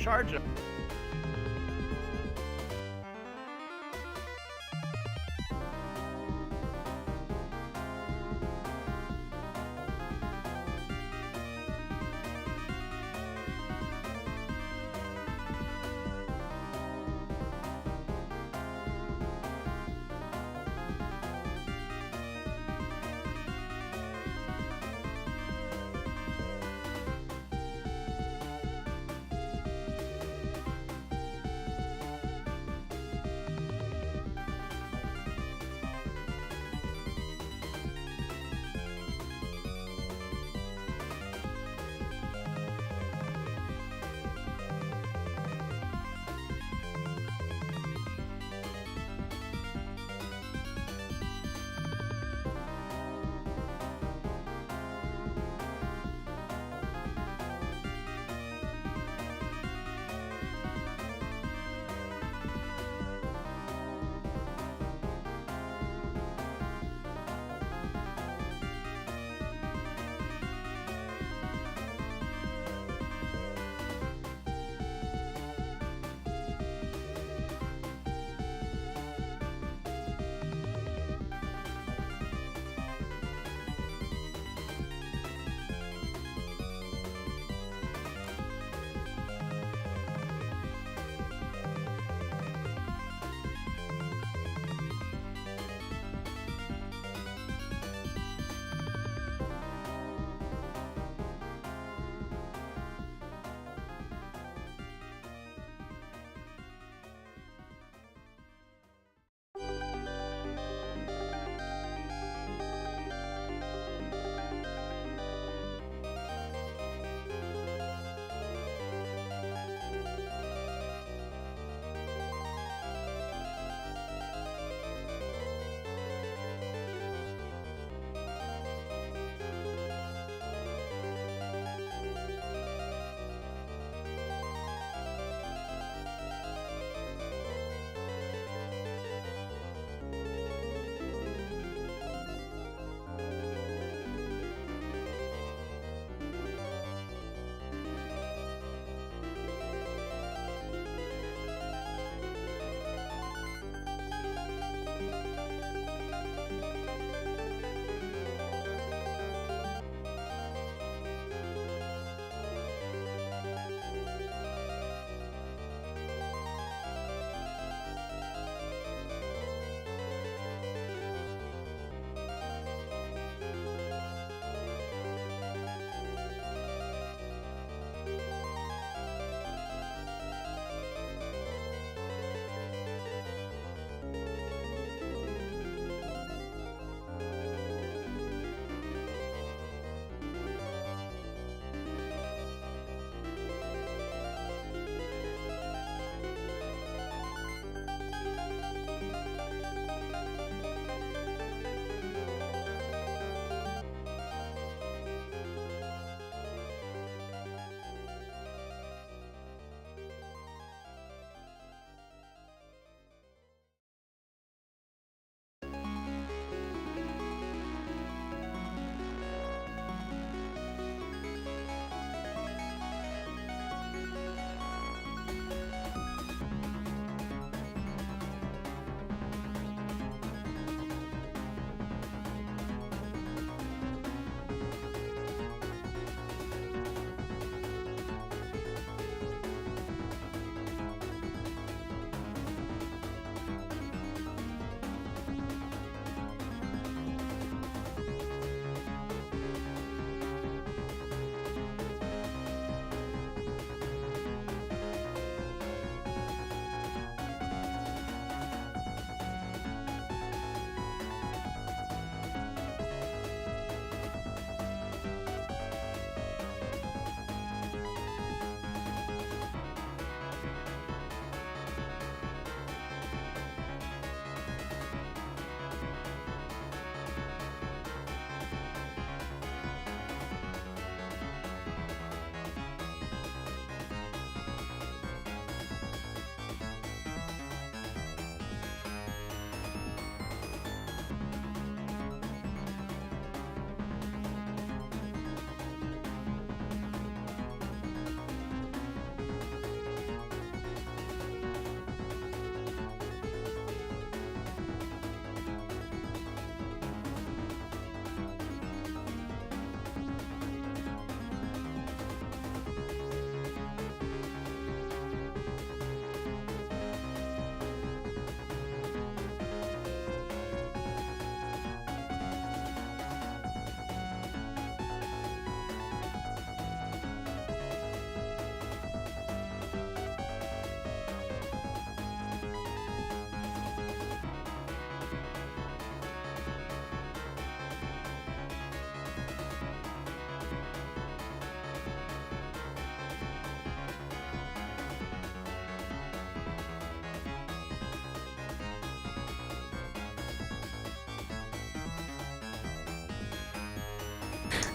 charge him.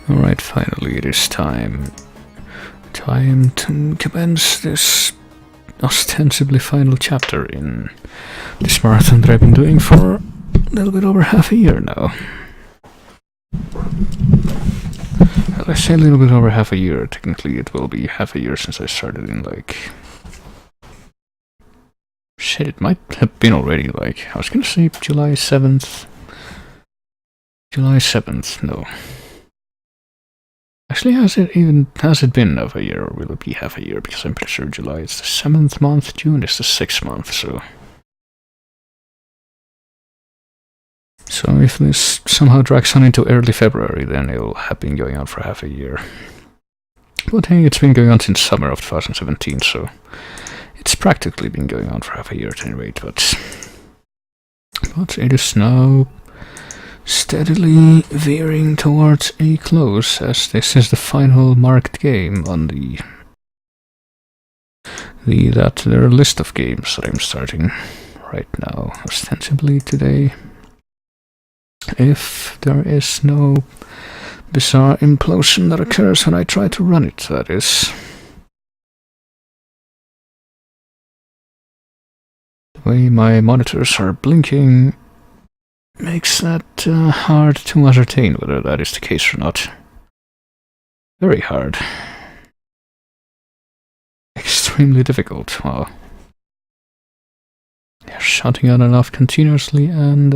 Alright, finally it is time. Time to commence this ostensibly final chapter in this marathon that I've been doing for a little bit over half a year now. Well, I say a little bit over half a year. Technically it will be half a year since I started in like... Shit, it might have been already like... I was gonna say July 7th. July 7th, no. Actually, has it been half a year, or will it be half a year? Because I'm pretty sure July is the 7th month, June is the 6th month, so... So if this somehow drags on into early February, then it'll have been going on for half a year. But hey, it's been going on since summer of 2017, so... It's practically been going on for half a year at any rate, but it is now steadily veering towards a close, as this is the final marked game on their list of games that I'm starting right now, ostensibly today. If there is no bizarre implosion that occurs when I try to run it, that is. The way my monitors are blinking makes that hard to ascertain whether that is the case or not. Very hard. Extremely difficult. Wow. They're shouting on and off continuously, and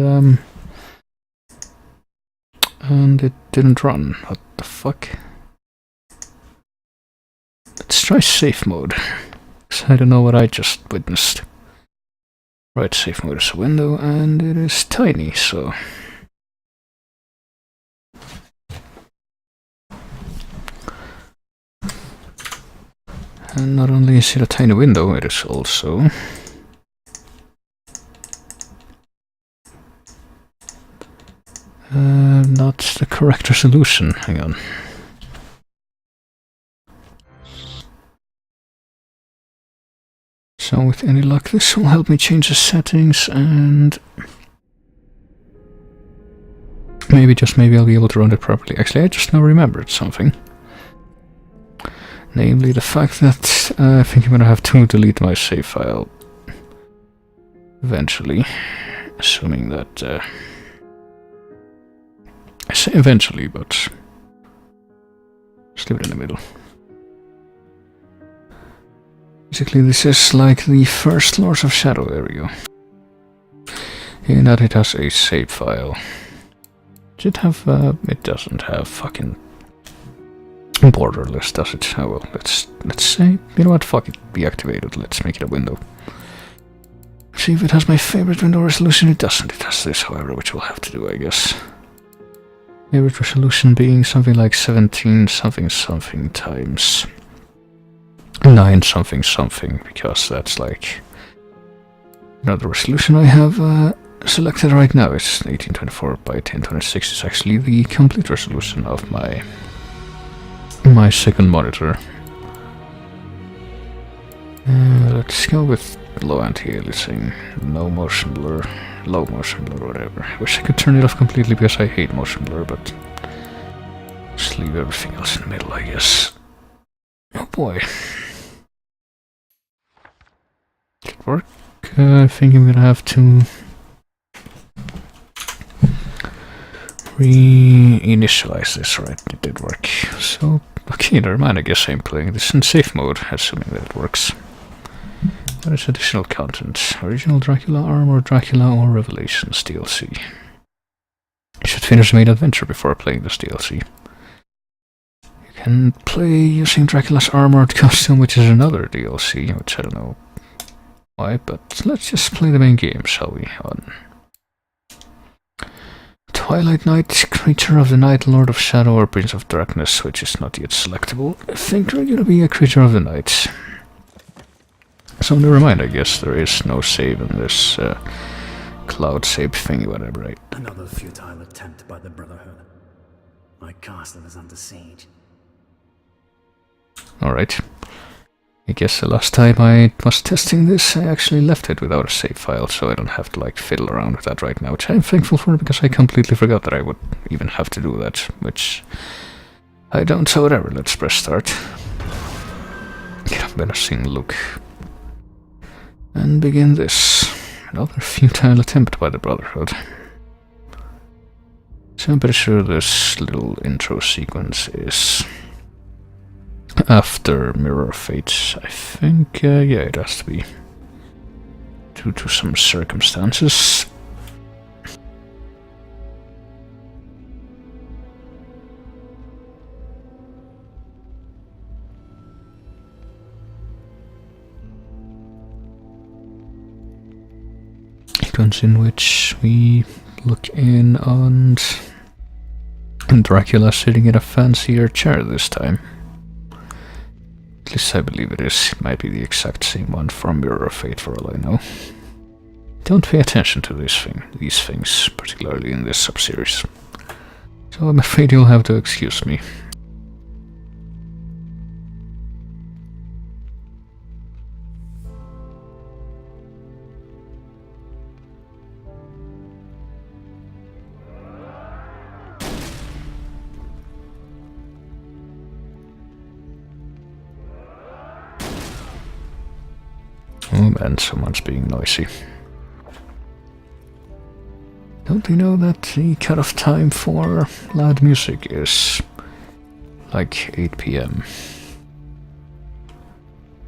it didn't run. What the fuck? Let's try safe mode, because I don't know what I just witnessed. Right, safe mode is a window, and it is tiny, so... And not only is it a tiny window, it is also... not the correct resolution. Hang on. So with any luck this will help me change the settings, and maybe, just maybe, I'll be able to run it properly. Actually, I just now remembered something. Namely the fact that I think I'm gonna have to delete my save file eventually. Assuming that... I say eventually, but just leave it in the middle. Basically, this is like the first Lords of Shadow area, in that it has a save file. Does it have, it doesn't have fucking borderless, does it? Oh well, let's say, you know what, fuck it, deactivated, let's make it a window. See if it has my favorite window resolution. It doesn't, it has this, however, which we'll have to do, I guess. Favorite resolution being something like 17 something something times 9 something something, because that's like... the resolution I have selected right now is 1824 by 1026. It's actually the complete resolution of my second monitor. Let's go with low anti-aliasing, no motion blur, low motion blur, whatever. I wish I could turn it off completely because I hate motion blur, but just leave everything else in the middle, I guess. Oh boy. Did it work? I think I'm gonna have to reinitialize this. Right, it did work. So, okay, never mind, I guess I'm playing this in safe mode, assuming that it works. There is additional content. Original Dracula, Armor, Dracula, or Revelations DLC. You should finish the main adventure before playing this DLC. You can play using Dracula's armored costume, which is another DLC, which I don't know why, but let's just play the main game, shall we? On Twilight Knight, Creature of the Night, Lord of Shadow, or Prince of Darkness, which is not yet selectable. I think we're gonna be a Creature of the Night. So never mind, I guess there is no save in this cloud save thingy, whatever, right? Another futile attempt by the Brotherhood. My castle is under siege. Alright. I guess the last time I was testing this, I actually left it without a save file, so I don't have to like fiddle around with that right now, which I'm thankful for, because I completely forgot that I would even have to do that, which I don't, so whatever, let's press start. Get a menacing look. And begin this. Another futile attempt by the Brotherhood. So I'm pretty sure this little intro sequence is after Mirror of Fate. I think, yeah, it has to be. Due to some circumstances. Sequence in which we look in on Dracula sitting in a fancier chair this time. At least I believe it is. It might be the exact same one from Mirror of Fate for all I know. Don't pay attention to these things, particularly in this sub-series. So I'm afraid you'll have to excuse me. Oh man, someone's being noisy. Don't you know that the cut-off time for loud music is like 8 PM?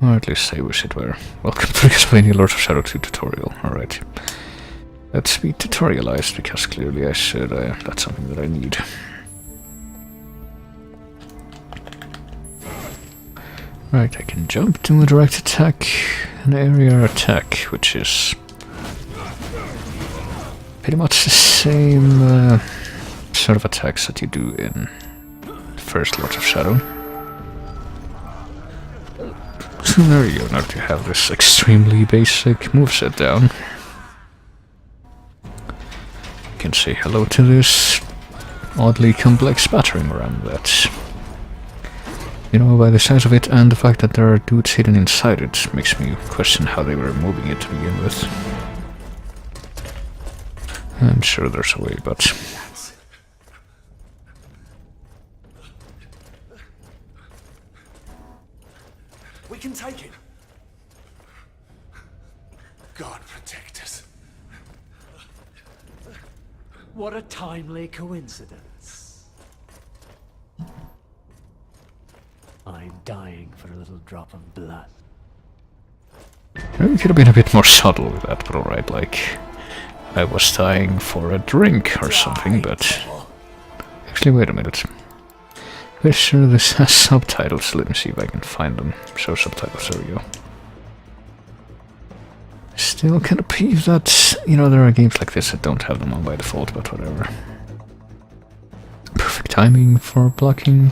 Or at least I wish it were. Welcome to the Castlevania Lord of Shadow 2 tutorial. Alright. Let's be tutorialized, because clearly I should, that's something that I need. Right, I can jump, do a direct attack, an area attack, which is pretty much the same sort of attacks that you do in the first Lords of Shadow. So there you go, now that you have this extremely basic moveset down. You can say hello to this oddly complex battering ram that, you know, by the size of it and the fact that there are dudes hidden inside it, makes me question how they were moving it to begin with. I'm sure there's a way, but... We can take it. God protect us. What a timely coincidence. I'm dying for a little drop of blood. We could have been a bit more subtle with that, but alright, like... I was dying for a drink or something, but... Actually, wait a minute. Pretty sure this has subtitles. Let me see if I can find them. Show subtitles, there we go. Still kind of peeved that, you know, there are games like this that don't have them on by default, but whatever. Perfect timing for blocking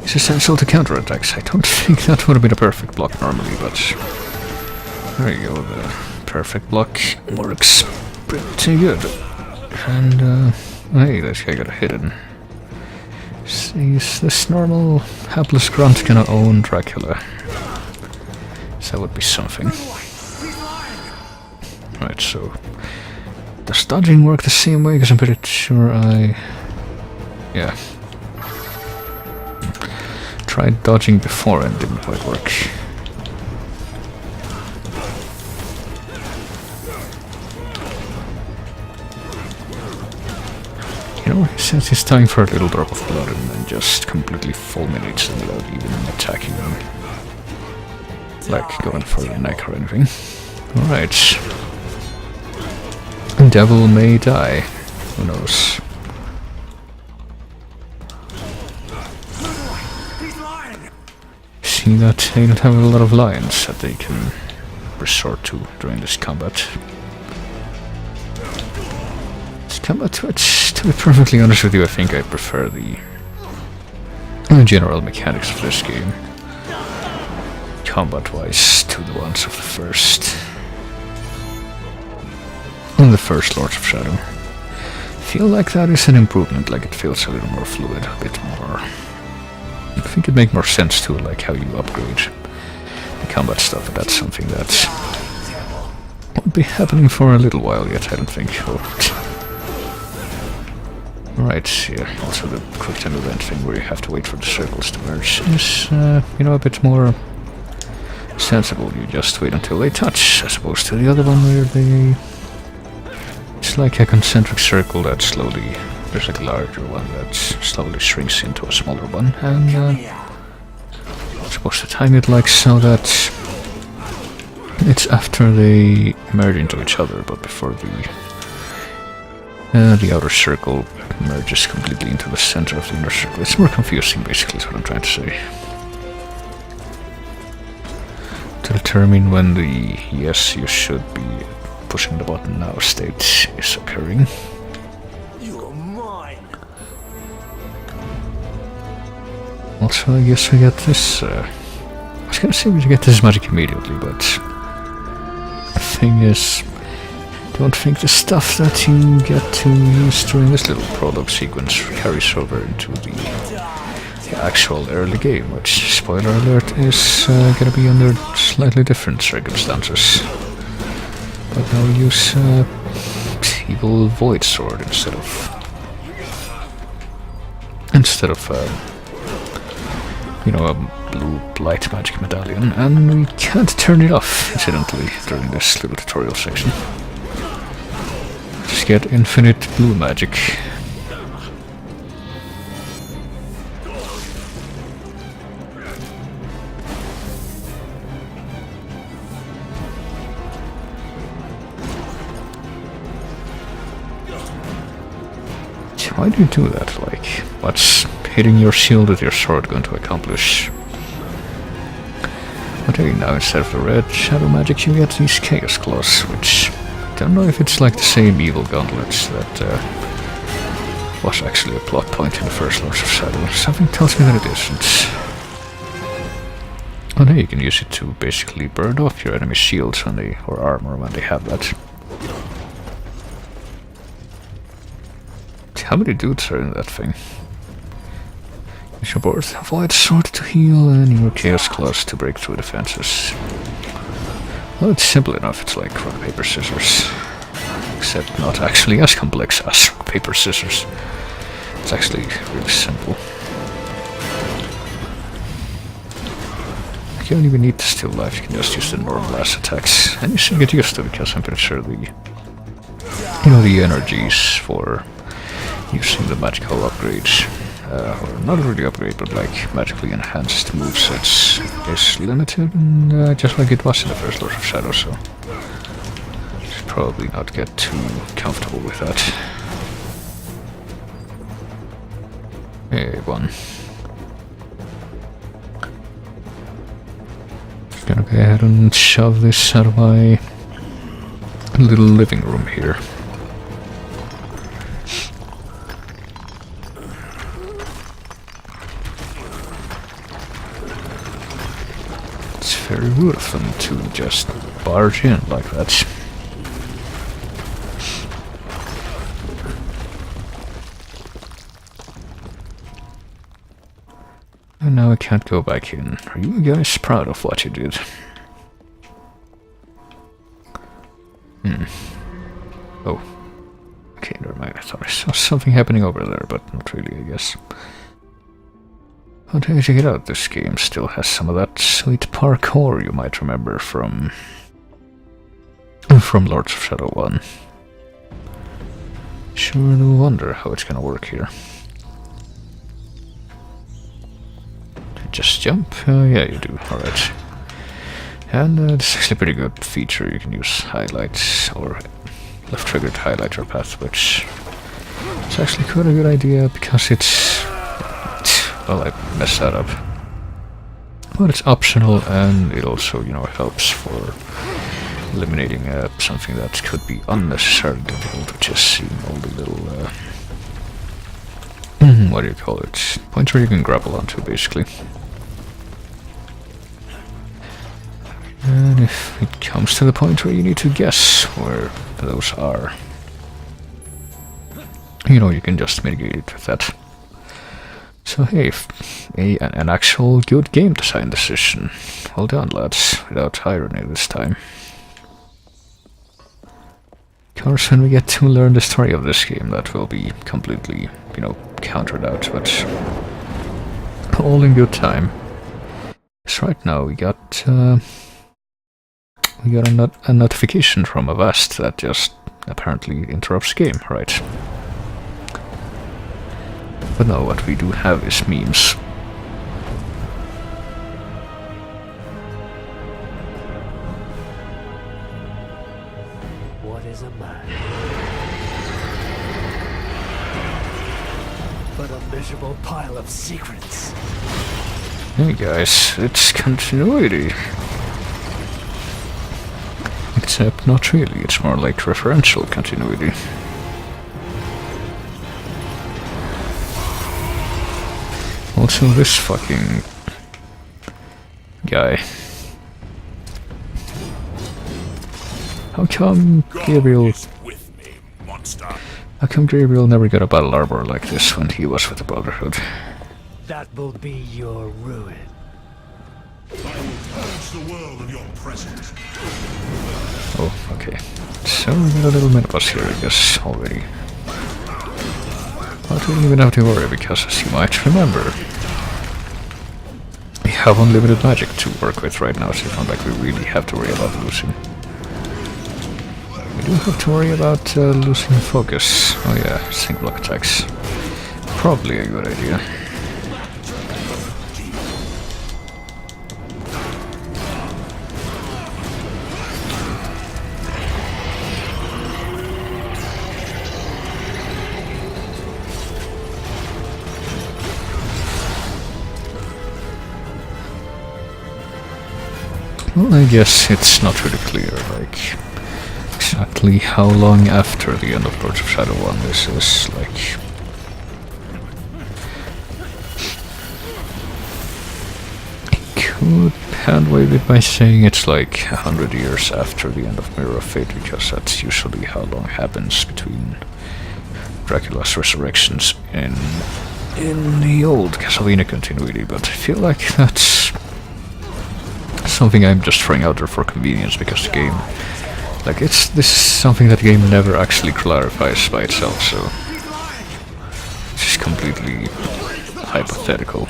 is essential to counterattacks. I don't think that would have been a perfect block normally, but... There you go, the perfect block works pretty good. And, hey, that guy got hidden. Is this normal hapless grunt gonna own Dracula? So that would be something. Right, so... Does dodging work the same way? Because I'm pretty sure yeah. Tried dodging before and didn't quite work. You know, since he's dying for a little drop of blood and then just completely fulminates them without even attacking them. Like going for the neck or anything. Alright. Devil may die. Who knows? See that they don't have a lot of lions that they can resort to during this combat. This combat, which, to be perfectly honest with you, I think I prefer the general mechanics of this game, combat-wise, to the ones of the first. In the first Lords of Shadow. Feel like that is an improvement, like it feels a little more fluid, a bit more... I think it'd make more sense to like how you upgrade the combat stuff, but that's something that won't be happening for a little while yet, I don't think. Oh. Right, yeah, also the quick time event thing where you have to wait for the circles to merge is, you know, a bit more sensible. You just wait until they touch, as opposed to the other one where they... It's like a concentric circle that slowly... There's like a larger one that slowly shrinks into a smaller one, and you're supposed to time it like so that it's after they merge into each other, but before the outer circle merges completely into the center of the inner circle. It's more confusing, basically, is what I'm trying to say. To determine when the yes, you should be pushing the button now state is occurring. You're mine. Also, I guess we get this... I was gonna say we get this magic immediately, but... The thing is... I don't think the stuff that you get to use during this little prologue sequence carries over into the actual early game, which, spoiler alert, is gonna be under slightly different circumstances. But now we use evil void sword instead of you know, a blue light magic medallion, and we can't turn it off, incidentally, during this little tutorial section. Just get infinite blue magic. Why do you do that? Like, what's hitting your shield with your sword going to accomplish? But hey, now instead of the red shadow magic you get these chaos claws, which... I don't know if it's like the same evil gauntlets that was actually a plot point in the first Lords of Shadow. Something tells me that it isn't. Oh, now you can use it to basically burn off your enemy's shields when they, or armor when they have that. How many dudes are in that thing? Use your board void sword to heal and your chaos claws to break through defenses. Well, it's simple enough. It's like rock, paper, scissors. Except not actually as complex as rock, paper, scissors. It's actually really simple. You don't even need to steal life, you can just use the normal ass attacks. And you should get used to it, because I'm pretty sure the... You know, the energies for using the magical upgrades, or not really upgrade, but like magically enhanced movesets is limited, and just like it was in the first Lords of Shadow, so should probably not get too comfortable with that. Hey, one. Just gonna go ahead and shove this out of my little living room here. Very rude of them to just barge in like that. And now I can't go back in. Are you guys proud of what you did? Oh. Okay, never mind. I thought I saw something happening over there, but not really, I guess. But hey, check it out, this game still has some of that sweet parkour you might remember from Lords of Shadow 1. Sure do wonder how it's gonna work here. Just jump? Yeah, you do, alright. And it's actually a pretty good feature. You can use highlights or left-triggered highlighter path, which is actually quite a good idea because it's... Well, I messed that up. But it's optional, and it also, you know, helps for eliminating something that could be unnecessarily difficult, which is seeing all the little, what do you call it? Points where you can grapple onto, basically. And if it comes to the point where you need to guess where those are, you know, you can just mitigate it with that. So hey, an actual good game design decision. Well done, lads, without irony this time. course, when we get to learn the story of this game, that will be completely, countered out, but all in good time. So right now we got a notification from Avast that just apparently interrupts game, right? But no, what we do have is memes. What is a man? But a miserable pile of secrets. Hey guys, it's continuity. Except not really, it's more like referential continuity. Also this fucking guy. How come Gabriel... How come Gabriel never got a battle armor like this when he was with the Brotherhood? That will be your ruin. I will purge the world of your presence. Oh, okay. So we got a little minibus here, I guess, already. But we don't even have to worry, because as you might remember, we have unlimited magic to work with right now, so it's not like we really have to worry about losing. We do have to worry about losing focus. Oh yeah, sync block attacks. Probably a good idea. Well, I guess it's not really clear, like, exactly how long after the end of Lords of Shadow 1 this is, like... I could hand-wave it by saying it's like 100 years after the end of Mirror of Fate, because that's usually how long happens between Dracula's resurrections in the old Castlevania continuity, but I feel like that's something I'm just throwing out there for convenience, because the game, like, this is something that the game never actually clarifies by itself, so it's just completely hypothetical.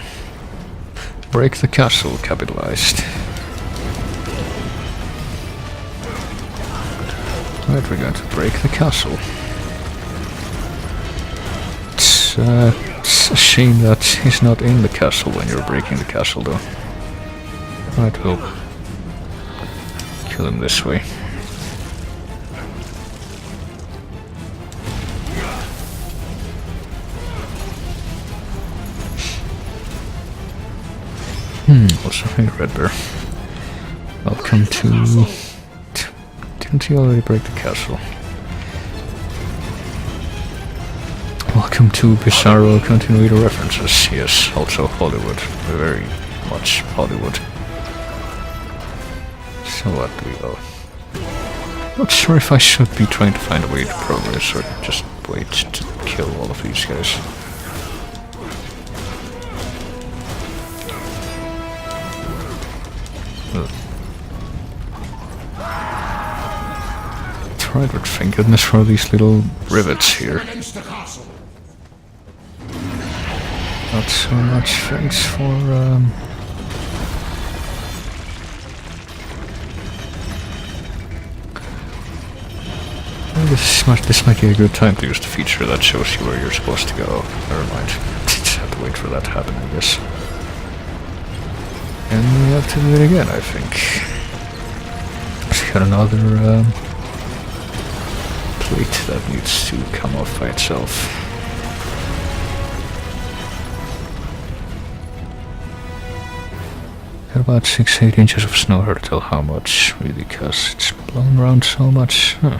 Break the castle, capitalized. Right, we're going to break the castle. It's a shame that he's not in the castle when you're breaking the castle, though. Right, we'll kill him this way. Also, hey, Red Bear. Welcome to... Didn't he already break the castle? Welcome to Bizarro Continuity References. Yes, also Hollywood. Very much Hollywood. So what do we go? Not sure if I should be trying to find a way to progress or just wait to kill all of these guys. Right, but thank goodness for these little rivets here. Not so much thanks for this might be a good time to use the feature that shows you where you're supposed to go. Never mind. Just have to wait for that to happen, I guess. And we have to do it again, I think. She's got another plate that needs to come off by itself. Got about 6-8 inches of snow. Hard to tell how much, really, because it's blown around so much. Huh.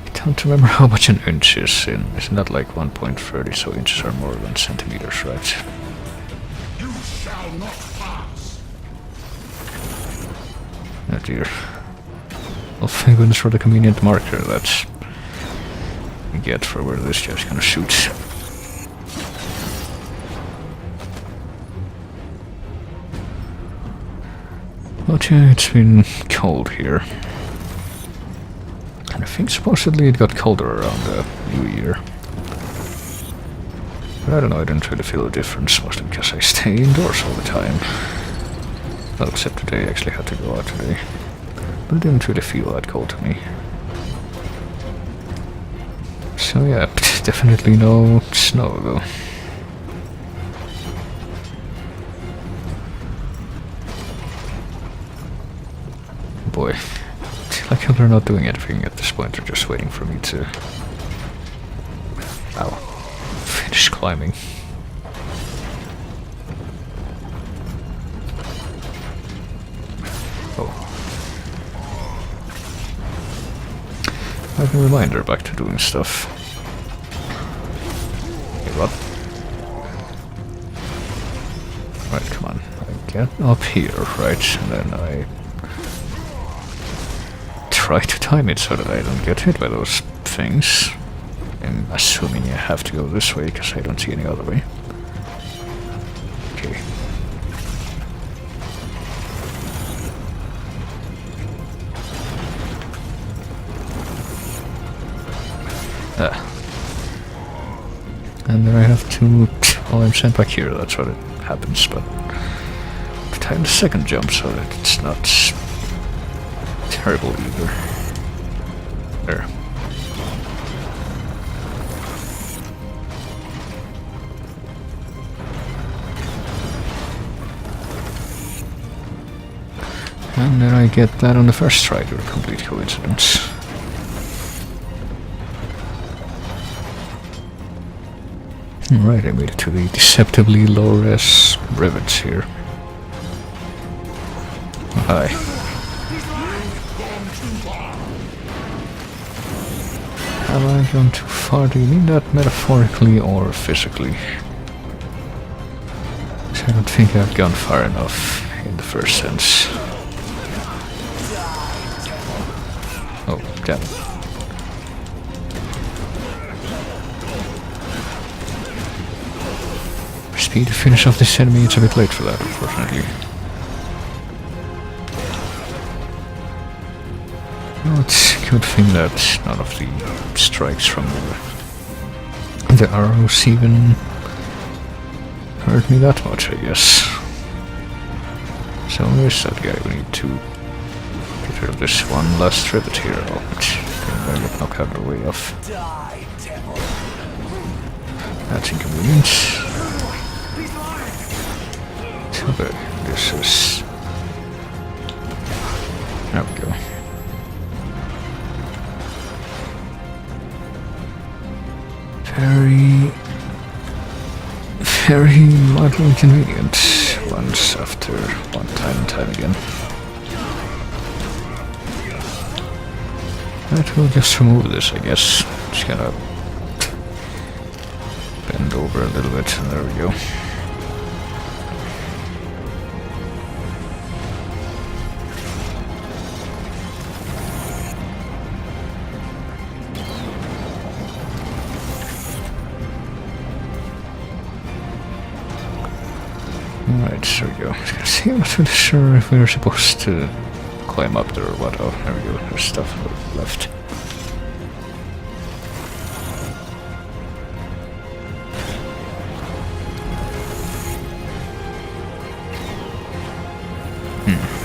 I don't remember how much an inch is in. Isn't that like 1.30, so inches are more than centimeters, right? You shall not pass. Oh dear. Well, thank goodness for the convenient marker that we get for where this guy's gonna shoot. But yeah, it's been cold here. And I think supposedly it got colder around the New Year. But I don't know, I don't really feel a difference, mostly because I stay indoors all the time. Well, except today, I actually had to go out today. But it didn't really feel that cold to me. So yeah, definitely no snow though. Boy, I feel like they're not doing anything at this point, they're just waiting for me to... Ow. Finish climbing. Oh. I have a reminder back to doing stuff. Hey, what? Right, come on. I get up here, right, and then I try to time it so that I don't get hit by those things. I'm assuming I have to go this way because I don't see any other way. Okay. And then I have to... Well, I'm sent back here, that's what it happens, but... time the second jump so that it's not... terrible either. There. And then I get that on the first try, to a complete coincidence. Right, I made it to the deceptively low-res rivets here. Hi. Have I gone too far? Do you mean that metaphorically or physically? I don't think I've gone far enough in the first sense. Oh, damn it. Speed to finish off this enemy, it's a bit late for that, unfortunately. Well, it's a good thing that none of the strikes from the arrows even hurt me that much, I guess. So where's that guy? We need to get rid of this one last rivet here. Oh, I get knocked out of the way off. That's inconvenient. Okay, this is... There we go. Very mildly inconvenient once after one time and time again. That will just remove this, I guess. Just gonna bend over a little bit, and there we go. Alright, there we go. See, I'm not really sure if we were supposed to climb up there or what. Oh, there we go. There's stuff left.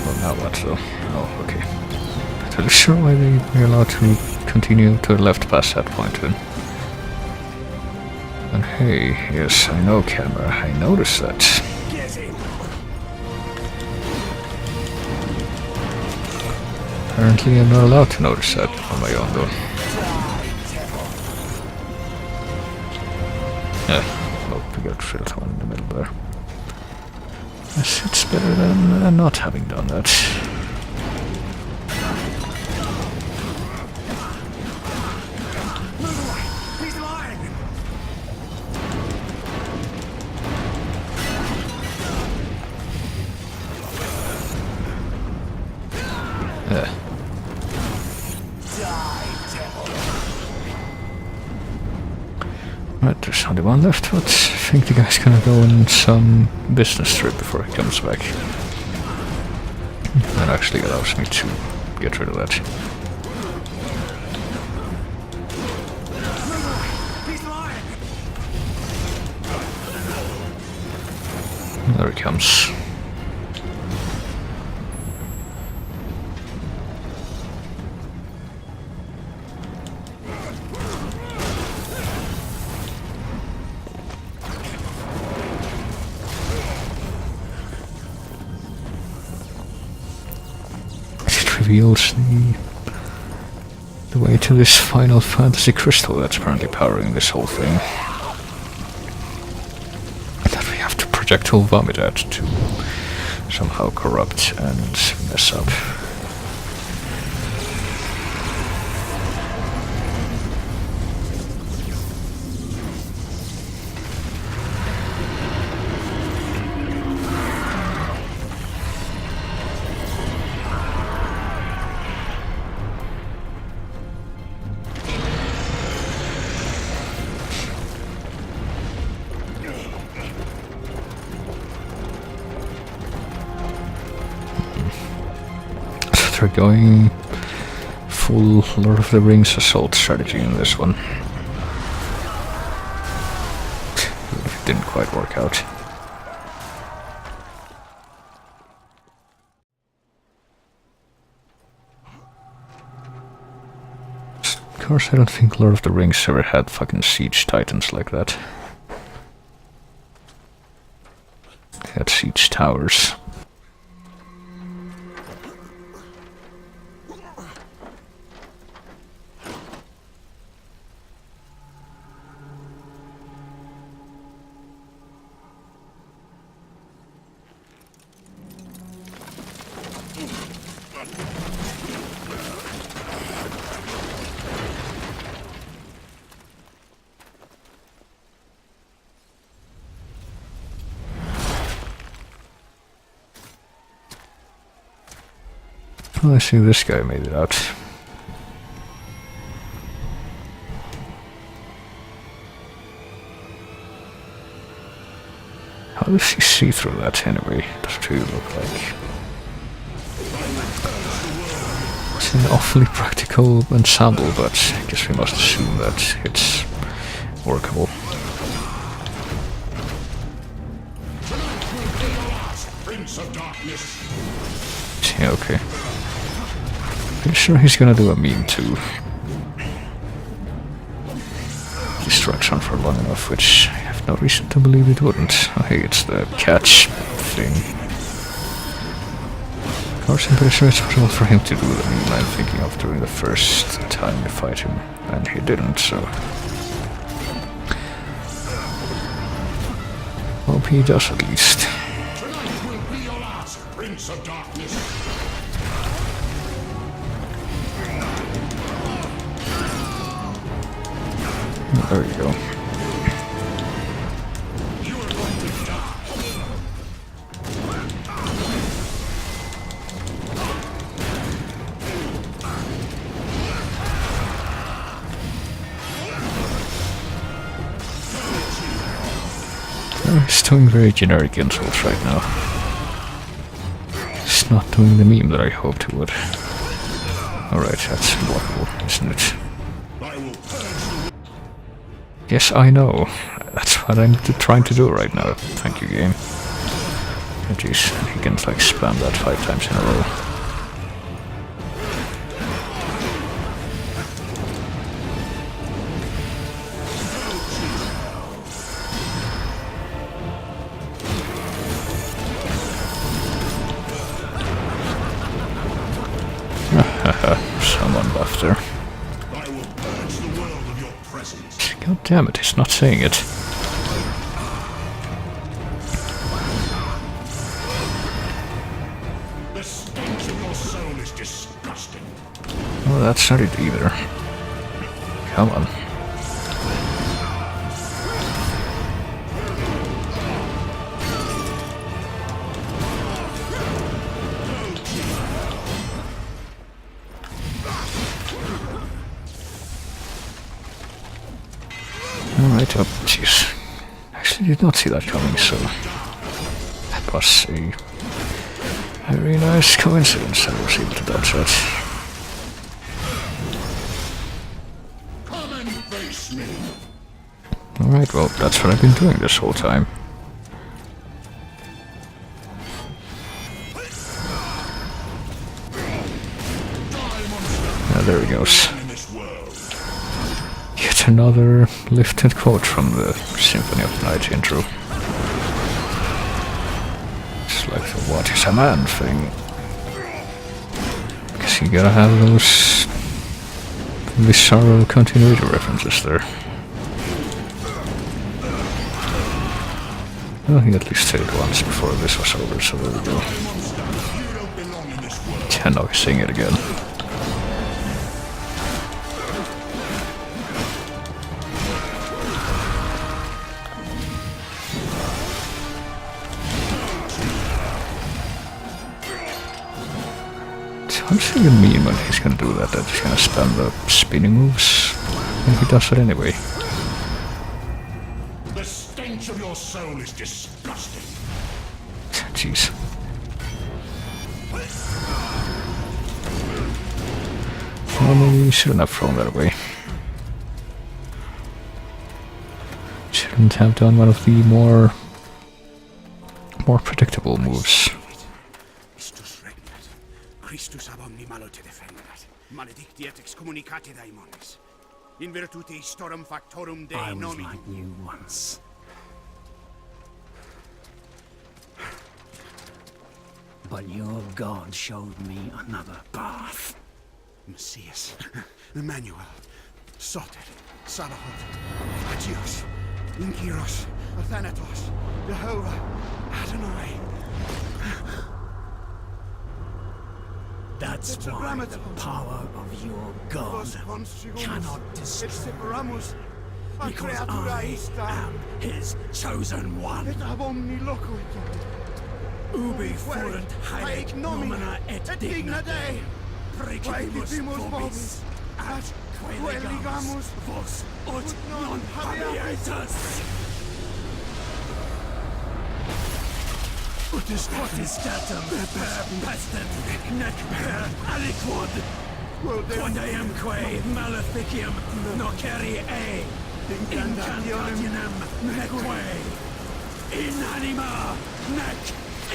Well, now what, though? Oh, okay. Not really sure why they were allowed to continue to the left past that point, then. And hey, yes, I know, camera. I noticed that. Apparently I'm not allowed to notice that on my own, though. Yeah, oh, we got filled one in the middle there. Yes, it's better than not having done that. Right, there's only one left, but I think the guy's gonna go on some business trip before he comes back. That actually allows me to get rid of that. There he comes. It reveals the way to this Final Fantasy crystal that's apparently powering this whole thing. That we have to projectile vomit at to somehow corrupt and mess up. We're going full Lord of the Rings assault strategy in this one. Even if it didn't quite work out. Of course, I don't think Lord of the Rings ever had fucking siege titans like that. They had siege towers. Well, I see this guy made it out. How does he see through that anyway? Doesn't really look like. It's an awfully practical ensemble, but I guess we must assume that it's workable. Yeah, okay. Pretty sure he's gonna do a meme too. Distraction for long enough, which I have no reason to believe it wouldn't. Oh, hey, it's the catch thing. Of course, I'm pretty sure it's possible for him to do the meme I'm thinking of doing the first time we fight him, and he didn't, so... Hope he does at least. Tonight will be your last, Prince of Darkness. There you go. You are going to die. He's doing very generic insults right now. He's not doing the meme that I hoped he would. Alright, that's blockable, isn't it? I will purge the Yes, I know. That's what I'm trying to do right now. Thank you, game. Oh, jeez, he can like spam that 5 times in a row. Someone buffed her. I will purge the world of your presence. God damn it, he's not saying it. The stench of your soul is disgusting. Well, that's not it either. Come on. Alright, oh jeez. Actually did not see that coming, so that was Very nice coincidence I was able to dodge that. Come and face me. Alright, well, that's what I've been doing this whole time. Ah, there he goes. In this world. Yet another lifted quote from the Symphony of the Night intro. It's like the what is a man thing. Because you gotta have those bizarro continuity references there. Well, he at least said it once before this was over, so there we go. You don't belong in this world. And now he's saying it again. So I'm seeing a meme when he's gonna do that he's gonna spam the spinning moves. And he does it anyway. The stench of your soul is disgusting. Jeez. Well, maybe you shouldn't have thrown that away. Shouldn't have done one of the more predictable moves. Christus regnat. Christus ab omni malo te defendat. Maledictiat excommunicati daemones. In virtute storum factorum Dei I was nomini. like you once. But your God showed me another path. Messias, Emmanuel, Soter, Sabaoth, Agios, Inkyros, Athanatos, Jehovah, Adonai. That's why the power of your God cannot destroy. Because I am his chosen one. Ubi fuerunt haec nomina et digna Dei. Precipibus vobis, ad queligamus vos ut non habietas. Ut statum per pestem, nec per aliquod, quod eamque maleficium noceri incantationem neque, in anima nec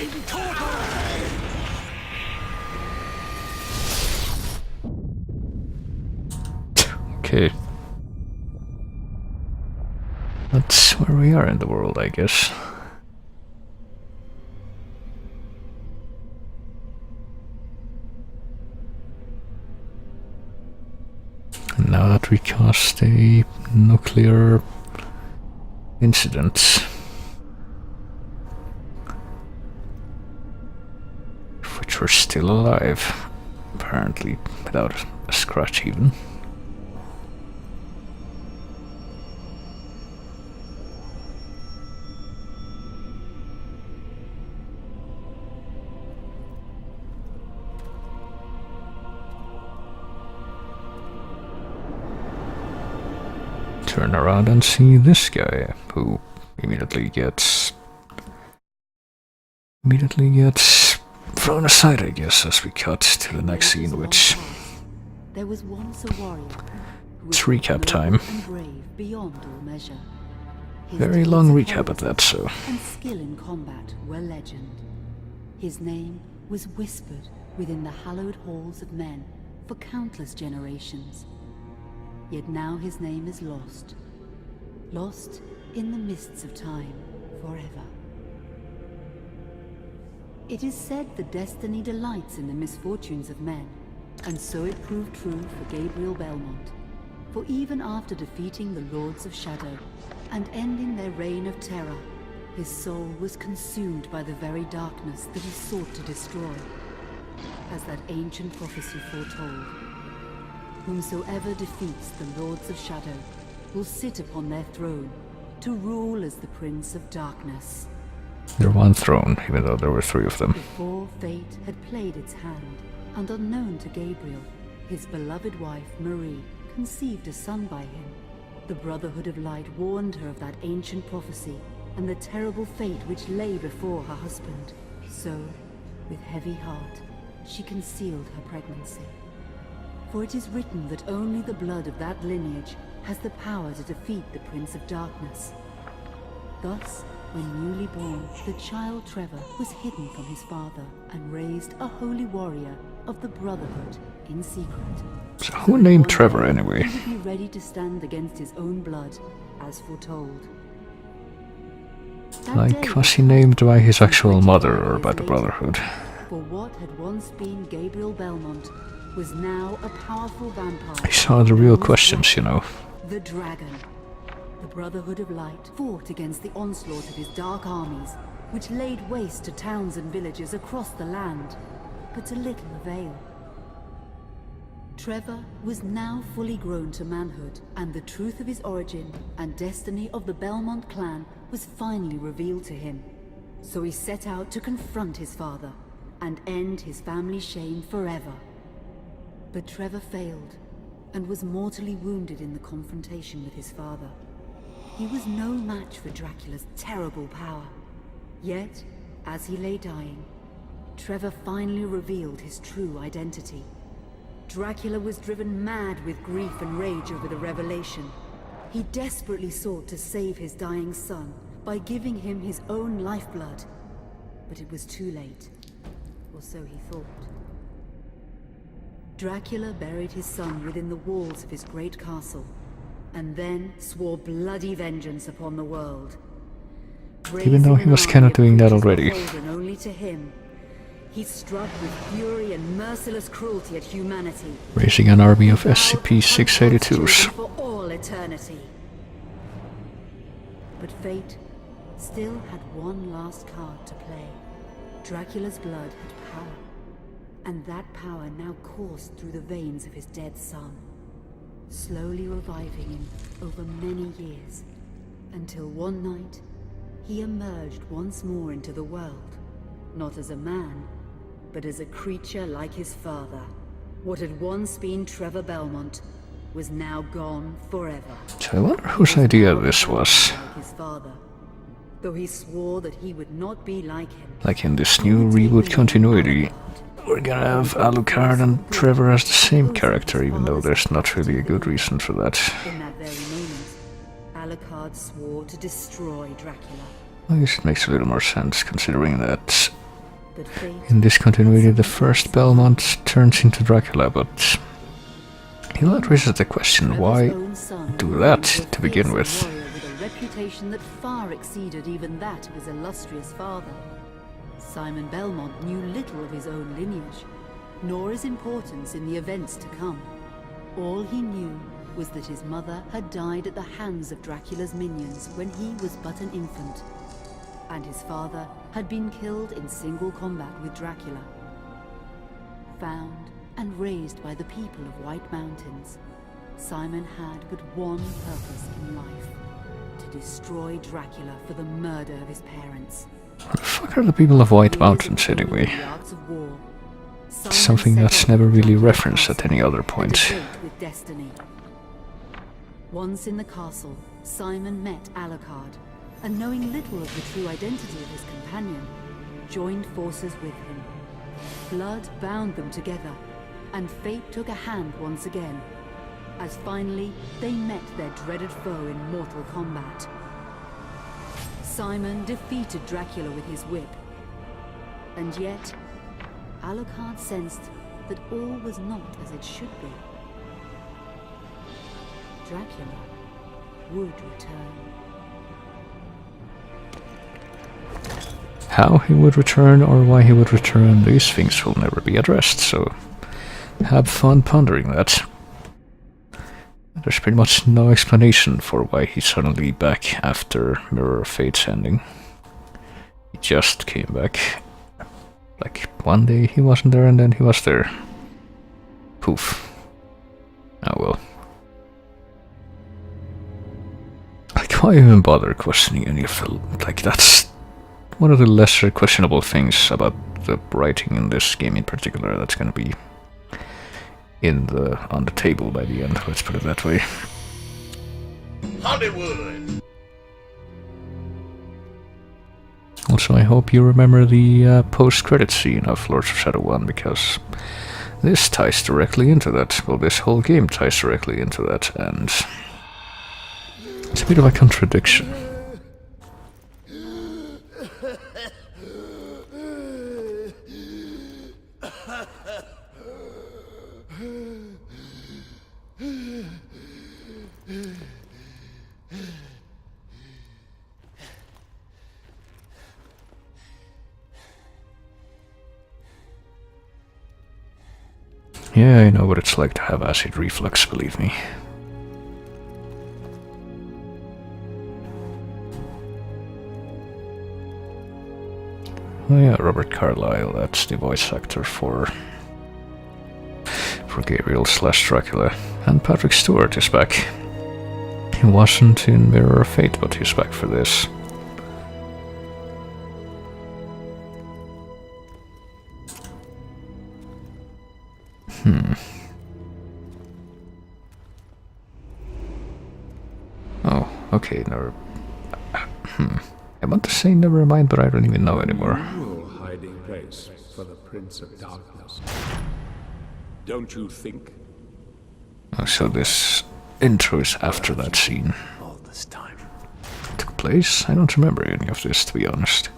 in corpore. Okay. That's where we are in the world, I guess. And now that we caused a nuclear incident, which we're still alive, apparently without a scratch even. Turn around and see this guy, who immediately gets thrown aside, I guess, as we cut to the next scene, which there was once a warrior who was it's recap time. and brave beyond all measure. His Very deeds long of recap at that, so and skill in combat were legend. His name was whispered within the hallowed halls of men for countless generations. Yet now his name is lost. Lost in the mists of time forever. It is said that destiny delights in the misfortunes of men, and so it proved true for Gabriel Belmont. For even after defeating the Lords of Shadow and ending their reign of terror, his soul was consumed by the very darkness that he sought to destroy, as that ancient prophecy foretold. Whomsoever defeats the Lords of Shadow will sit upon their throne to rule as the Prince of Darkness. they're one throne, even though there were three of them. Before fate had played its hand, and unknown to Gabriel, his beloved wife Marie conceived a son by him. The Brotherhood of Light warned her of that ancient prophecy and the terrible fate which lay before her husband. So, With heavy heart, she concealed her pregnancy. For it is written that only the blood of that lineage has the power to defeat the Prince of Darkness. Thus, when newly born, the child Trevor was hidden from his father and raised a holy warrior of the Brotherhood in secret. So who named Trevor anyway? He would be ready to stand against his own blood, as foretold. Like, was he named by his actual mother or by the Brotherhood? For what had once been Gabriel Belmont was now a powerful vampire. These are the real questions, you know. The Dragon. The Brotherhood of Light fought against the onslaught of his dark armies, which laid waste to towns and villages across the land, but to little avail. Trevor was now fully grown to manhood, and the truth of his origin and destiny of the Belmont clan was finally revealed to him. So he set out to confront his father and end his family's shame forever. But Trevor failed and was mortally wounded in the confrontation with his father. He was no match for Dracula's terrible power. Yet, as he lay dying, Trevor finally revealed his true identity. Dracula was driven mad with grief and rage over the revelation. He desperately sought to save his dying son by giving him his own lifeblood. But it was too late, or so he thought. Dracula buried his son within the walls of his great castle, and then swore bloody vengeance upon the world. Even though he was kind of doing that already. Only to him, he struck with fury and merciless cruelty at humanity, Raising an army of SCP-682s. for all eternity. But fate still had one last card to play. Dracula's blood had power, and that power now coursed through the veins of his dead son, slowly reviving him over many years, until one night he emerged once more into the world, not as a man, but as a creature like his father. What had once been Trevor Belmont was now gone forever. So I wonder whose idea this was. Like his father, though he swore that he would not be like him. Like in this new reboot continuity, we're gonna have Alucard and Trevor as the same character, even though there's not really a good reason for that. In that very moment, Alucard swore to destroy Dracula. I guess it makes a little more sense, considering that But fate in this continuity the first Belmont turns into Dracula, but you know, that raises the question, why do that to begin with? With a reputation that far exceeded even that of his illustrious father. Simon Belmont knew little of his own lineage, nor his importance in the events to come. All he knew was that his mother had died at the hands of Dracula's minions when he was but an infant, and his father had been killed in single combat with Dracula. Found and raised by the people of White Mountains, Simon had but one purpose in life: to destroy Dracula for the murder of his parents. What the fuck are the people of White Mountains anyway? Something that's never really referenced at any other point. With destiny. Once in the castle, Simon met Alucard, and knowing little of the true identity of his companion, joined forces with him. Blood bound them together, and fate took a hand once again, as finally they met their dreaded foe in mortal combat. Simon defeated Dracula with his whip, and yet Alucard sensed that all was not as it should be. Dracula would return. How he would return or why he would return, these things will never be addressed, so have fun pondering that. There's pretty much no explanation for why he's suddenly back after Mirror of Fate's ending. He just came back. Like, one day he wasn't there and then he was there. Poof. Oh well. Like, why even bother questioning any of the... Like, that's one of the lesser questionable things about the writing in this game in particular that's gonna be on the table by the end, let's put it that way. Hollywood! Also, I hope you remember the post-credit scene of Lords of Shadow 1, because this ties directly into that. Well, this whole game ties directly into that, and it's a bit of a contradiction. Yeah, I know what it's like to have acid reflux, believe me. Oh yeah, Robert Carlyle, that's the voice actor for Gabriel/Dracula. And Patrick Stewart is back. He wasn't in Mirror of Fate, but he's back for this. Oh, okay, never... I want to say never mind, but I don't even know anymore. Usual hiding place for the Prince of Darkness. Don't you think? Oh, so this intro is after that scene. All this time. Took place? I don't remember any of this, to be honest.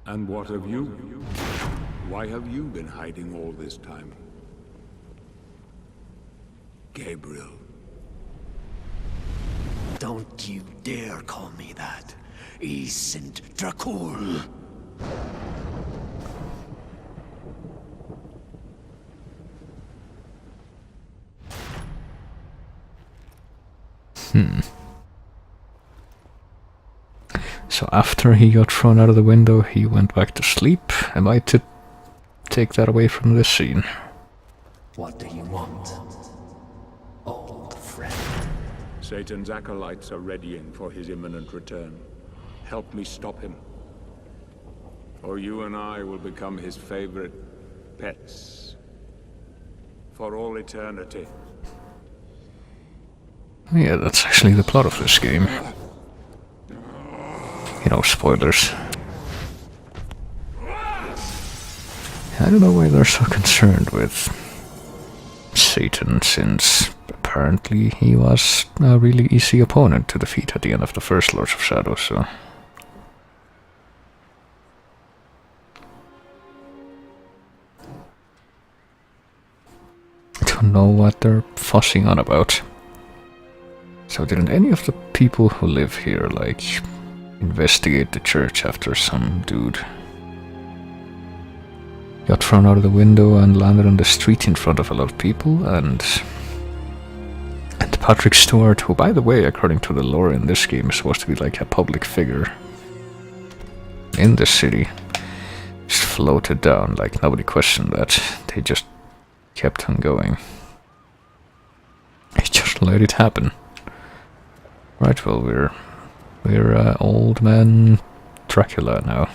And what of you? Why have you been hiding all this time? Gabriel. Don't you dare call me that. Saint Dracul. So after he got thrown out of the window, he went back to sleep. Am I to take that away from this scene? What do you want, old friend? Satan's acolytes are readying for his imminent return. Help me stop him. Or you and I will become his favorite pets. For all eternity. Yeah, that's actually the plot of this game. You know, spoilers. I don't know why they're so concerned with Satan, since apparently he was a really easy opponent to defeat at the end of the first Lords of Shadow, so... I don't know what they're fussing on about. So didn't any of the people who live here, like, investigate the church after some dude got thrown out of the window and landed on the street in front of a lot of people, and Patrick Stewart, who, by the way, according to the lore in this game, is supposed to be like a public figure in the city, just floated down, like nobody questioned that. They just kept on going. They just let it happen. Right, well, we're old man Dracula now.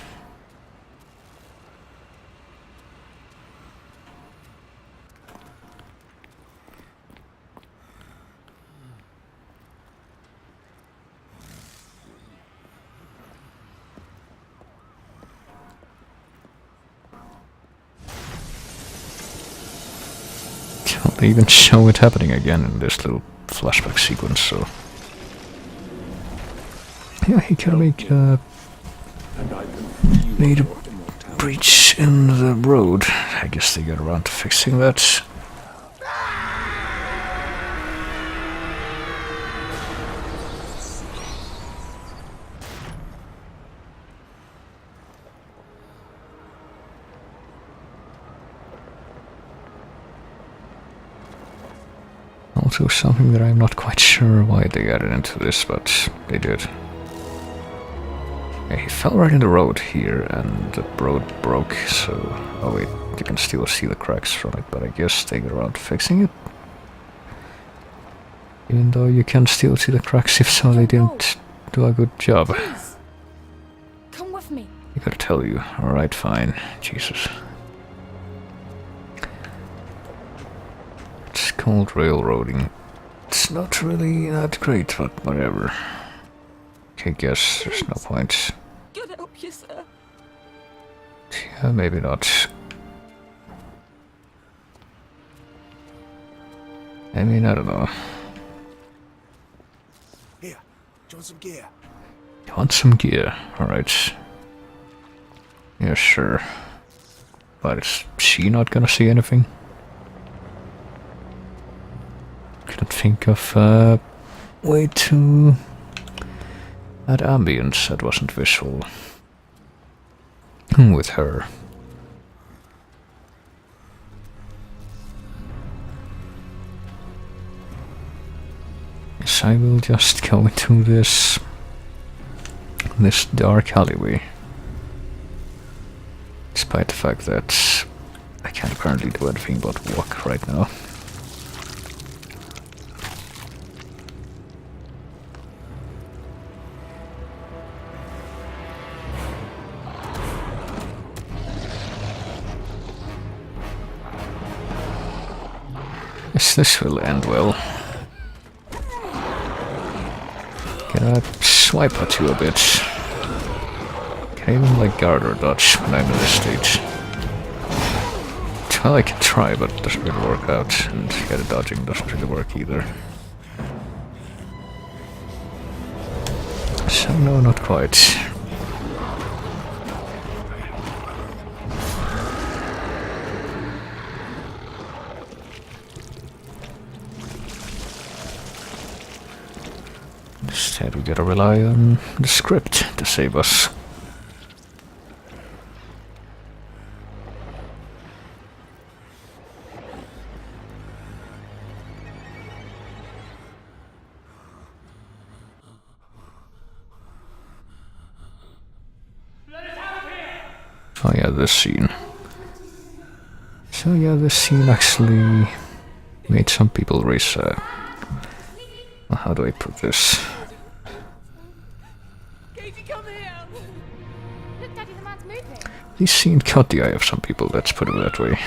They even show it happening again in this little flashback sequence, so... Yeah, he can make made a breach in the road. I guess they got around to fixing that. Also something that I'm not quite sure why they added into this, but they did. Yeah, he fell right in the road here, and the road broke, so... Oh wait, you can still see the cracks from it, but I guess they got around to fixing it. Even though you can still see the cracks if so they didn't do a good job. Please. Come with me. I gotta tell you. Alright, fine. Jesus. called railroading. It's not really that great, but whatever. I guess there's no point. God help you, sir. Yeah, maybe not. I mean, I don't know. Here, do you want some gear? You want some gear? Alright. Yeah, sure. But is she not gonna see anything? Couldn't think of a way to add ambience that wasn't visual. With her. Yes, I will just go into this dark alleyway. Despite the fact that I can't apparently do anything but walk right now. Yes, this will end well. Can I swipe at you a bit? Can I even like guard or dodge when I'm in this stage? Well, I can try, but it doesn't really work out, and yeah, the dodging doesn't really work either. So no, not quite. Instead we gotta rely on the script to save us. Oh yeah, this scene. So yeah, this scene actually made some people raise how do I put this? Katie, come here! Look, Daddy, the man's moving. This scene caught the eye of some people, let's put it that way.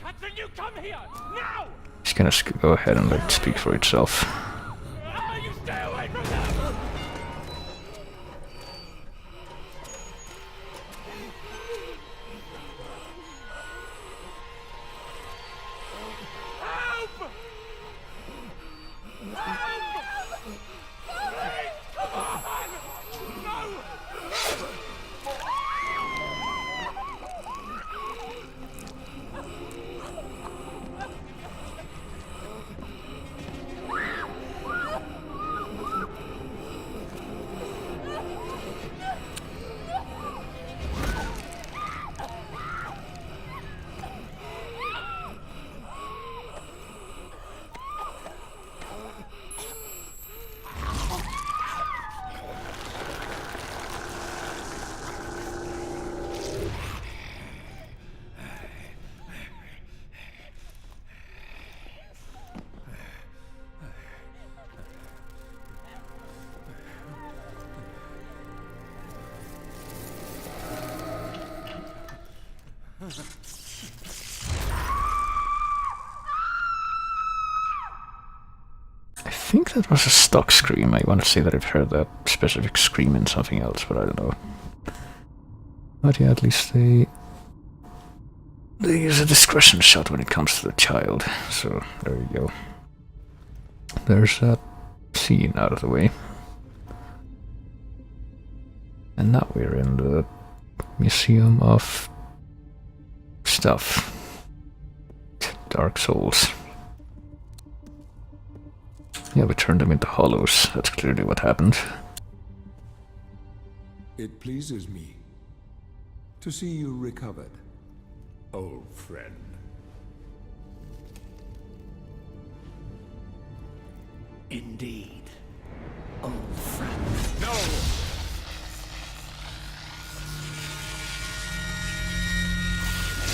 Catherine, you come here! Now! Just gonna go ahead and let it speak for itself. You stay away from them! Help! Help! Please, come on! No! I think that was a stock scream. I want to say that I've heard that specific scream in something else, but I don't know. But yeah, at least they use a discretion shot when it comes to the child. So there you go. There's that scene out of the way. And now we're in the Museum of Stuff. Dark Souls. Yeah, we turned them into hollows. That's clearly what happened. It pleases me to see you recovered, old friend. Indeed, old friend. No!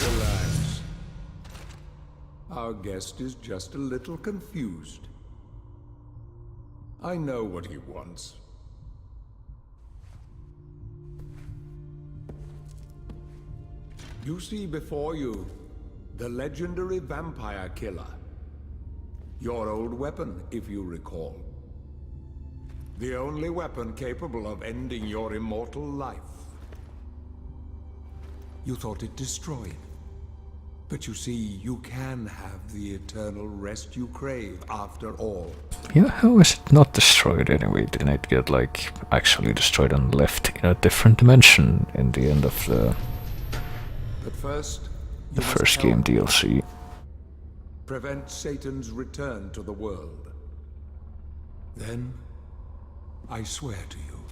Relax. Our guest is just a little confused. I know what he wants. You see before you The legendary vampire killer. Your old weapon, if you recall. The only weapon capable of ending your immortal life. You thought it destroyed. But you see, you can have the eternal rest you crave after all. Yeah, how is it not destroyed anyway? Didn't it get, like, actually destroyed and left in a different dimension in the end of But first, the first game DLC? Prevent Satan's return to the world. Then, I swear to you,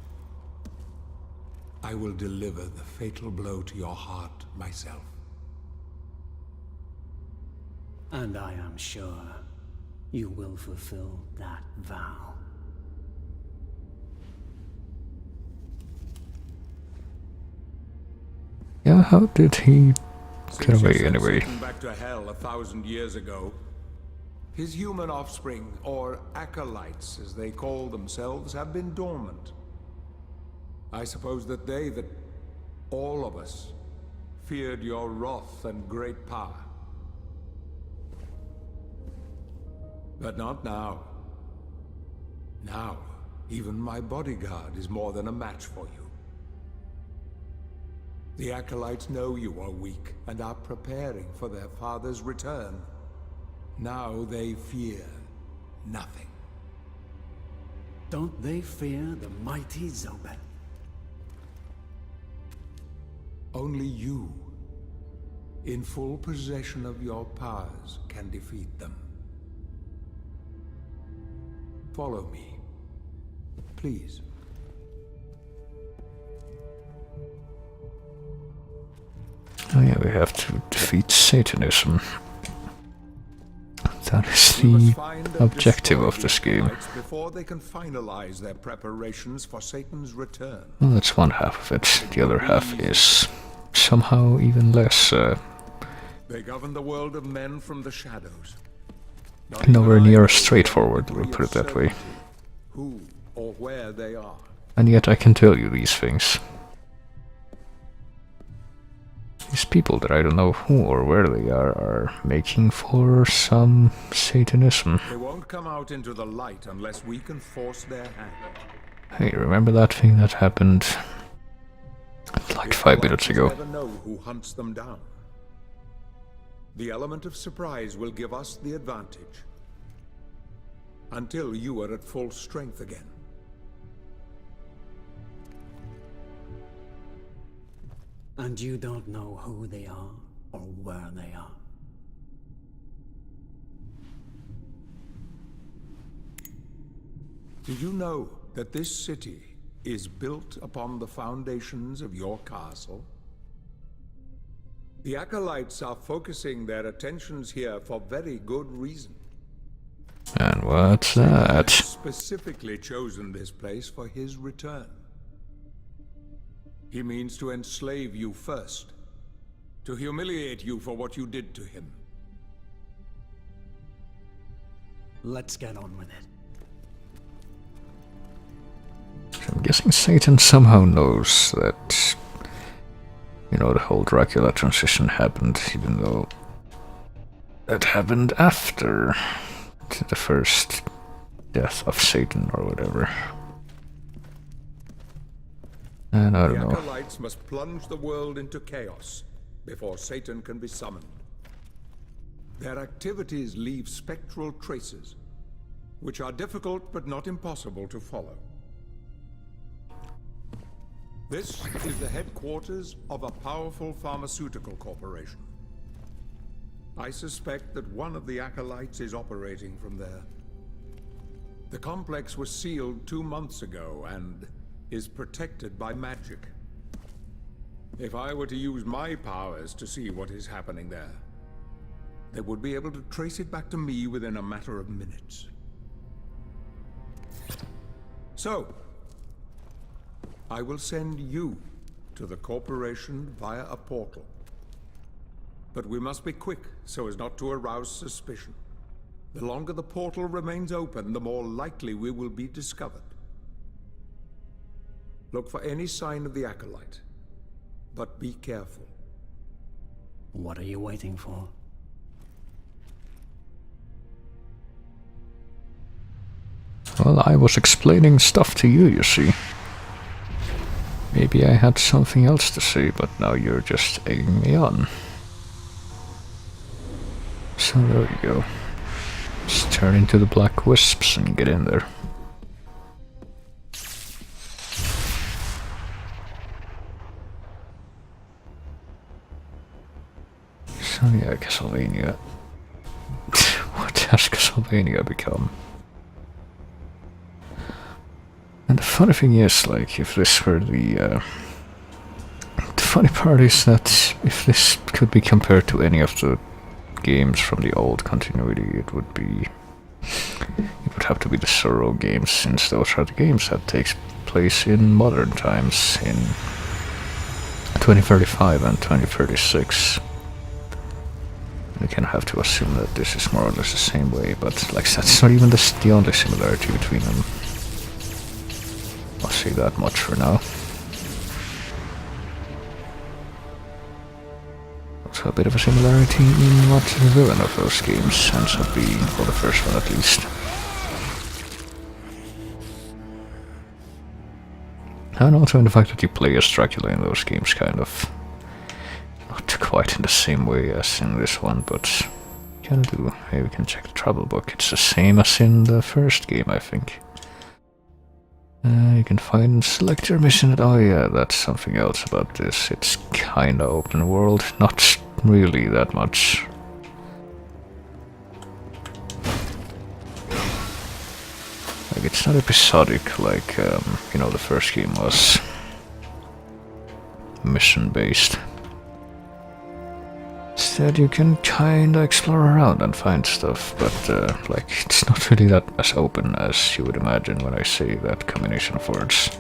I will deliver the fatal blow to your heart myself. And I am sure you will fulfill that vow. Yeah, how did he get Since you away sent anyway? Satan back to hell 1,000 years ago, his human offspring, or acolytes as they call themselves, have been dormant. I suppose that all of us, feared your wrath and great power. But not now. Now, even my bodyguard is more than a match for you. The acolytes know you are weak and are preparing for their father's return. Now they fear nothing. Don't they fear the mighty Zobel? Only you, in full possession of your powers, can defeat them. Follow me, please. Oh yeah, we have to defeat Satanism. That is We must the find and objective destroy of the this game. acolytes before they can finalize their preparations for Satan's return. Well, that's one half of it. The other half is somehow even less, They govern the world of men from the shadows. Not nowhere even I near know straightforward, with we'll degree put it of that way. certainty who or where they are. And yet I can tell you these things. These people that I don't know who or where they are making for some Satanism. They won't come out into the light unless we can force their hand. Hey, remember that thing that happened like The 5 minutes acolytes ago? never know who hunts them down. The element of surprise will give us the advantage. Until you are at full strength again. And you don't know who they are or where they are. Did you know that this city is built upon the foundations of your castle? The acolytes are focusing their attentions here for very good reason. And what's that? He has specifically chosen this place for his return. He means to enslave you first, to humiliate you for what you did to him. Let's get on with it. I'm guessing Satan somehow knows that, you know, the whole Dracula transition happened, even though that happened after the first death of Satan or whatever. And I The don't know. acolytes must plunge the world into chaos before Satan can be summoned. Their activities leave spectral traces, which are difficult but not impossible to follow. This is the headquarters of a powerful pharmaceutical corporation. I suspect that one of the acolytes is operating from there. The complex was sealed 2 months ago and is protected by magic. If I were to use my powers to see what is happening there, they would be able to trace it back to me within a matter of minutes. So, I will send you to the corporation via a portal. But we must be quick so as not to arouse suspicion. The longer the portal remains open, the more likely we will be discovered. Look for any sign of the acolyte, but be careful. What are you waiting for? Well, I was explaining stuff to you, you see. Maybe I had something else to say, but now you're just egging me on. So there you go. Just turn into the black wisps and get in there. So yeah, Castlevania. What has Castlevania become? And the funny thing is, like, if this were the funny part is that if this could be compared to any of the games from the old continuity, it would have to be the Sorrow games, since those are the games that takes place in modern times, in 2035 and 2036. We can have to assume that this is more or less the same way, but like that's not even the only similarity between them. I'll say that much for now. Also a bit of a similarity in what the villain of those games ends up being, for the first one at least. And also in the fact that you play as Dracula in those games, kind of. Not quite in the same way as in this one, but can do. Hey, we can check the travel book. It's the same as in the first game, I think. You can find select your mission. Oh yeah, that's something else about this. It's kinda open world, not really that much. Like it's not episodic like you know, the first game was mission based. Instead, you can kinda explore around and find stuff, but like it's not really that as open as you would imagine when I say that combination of words.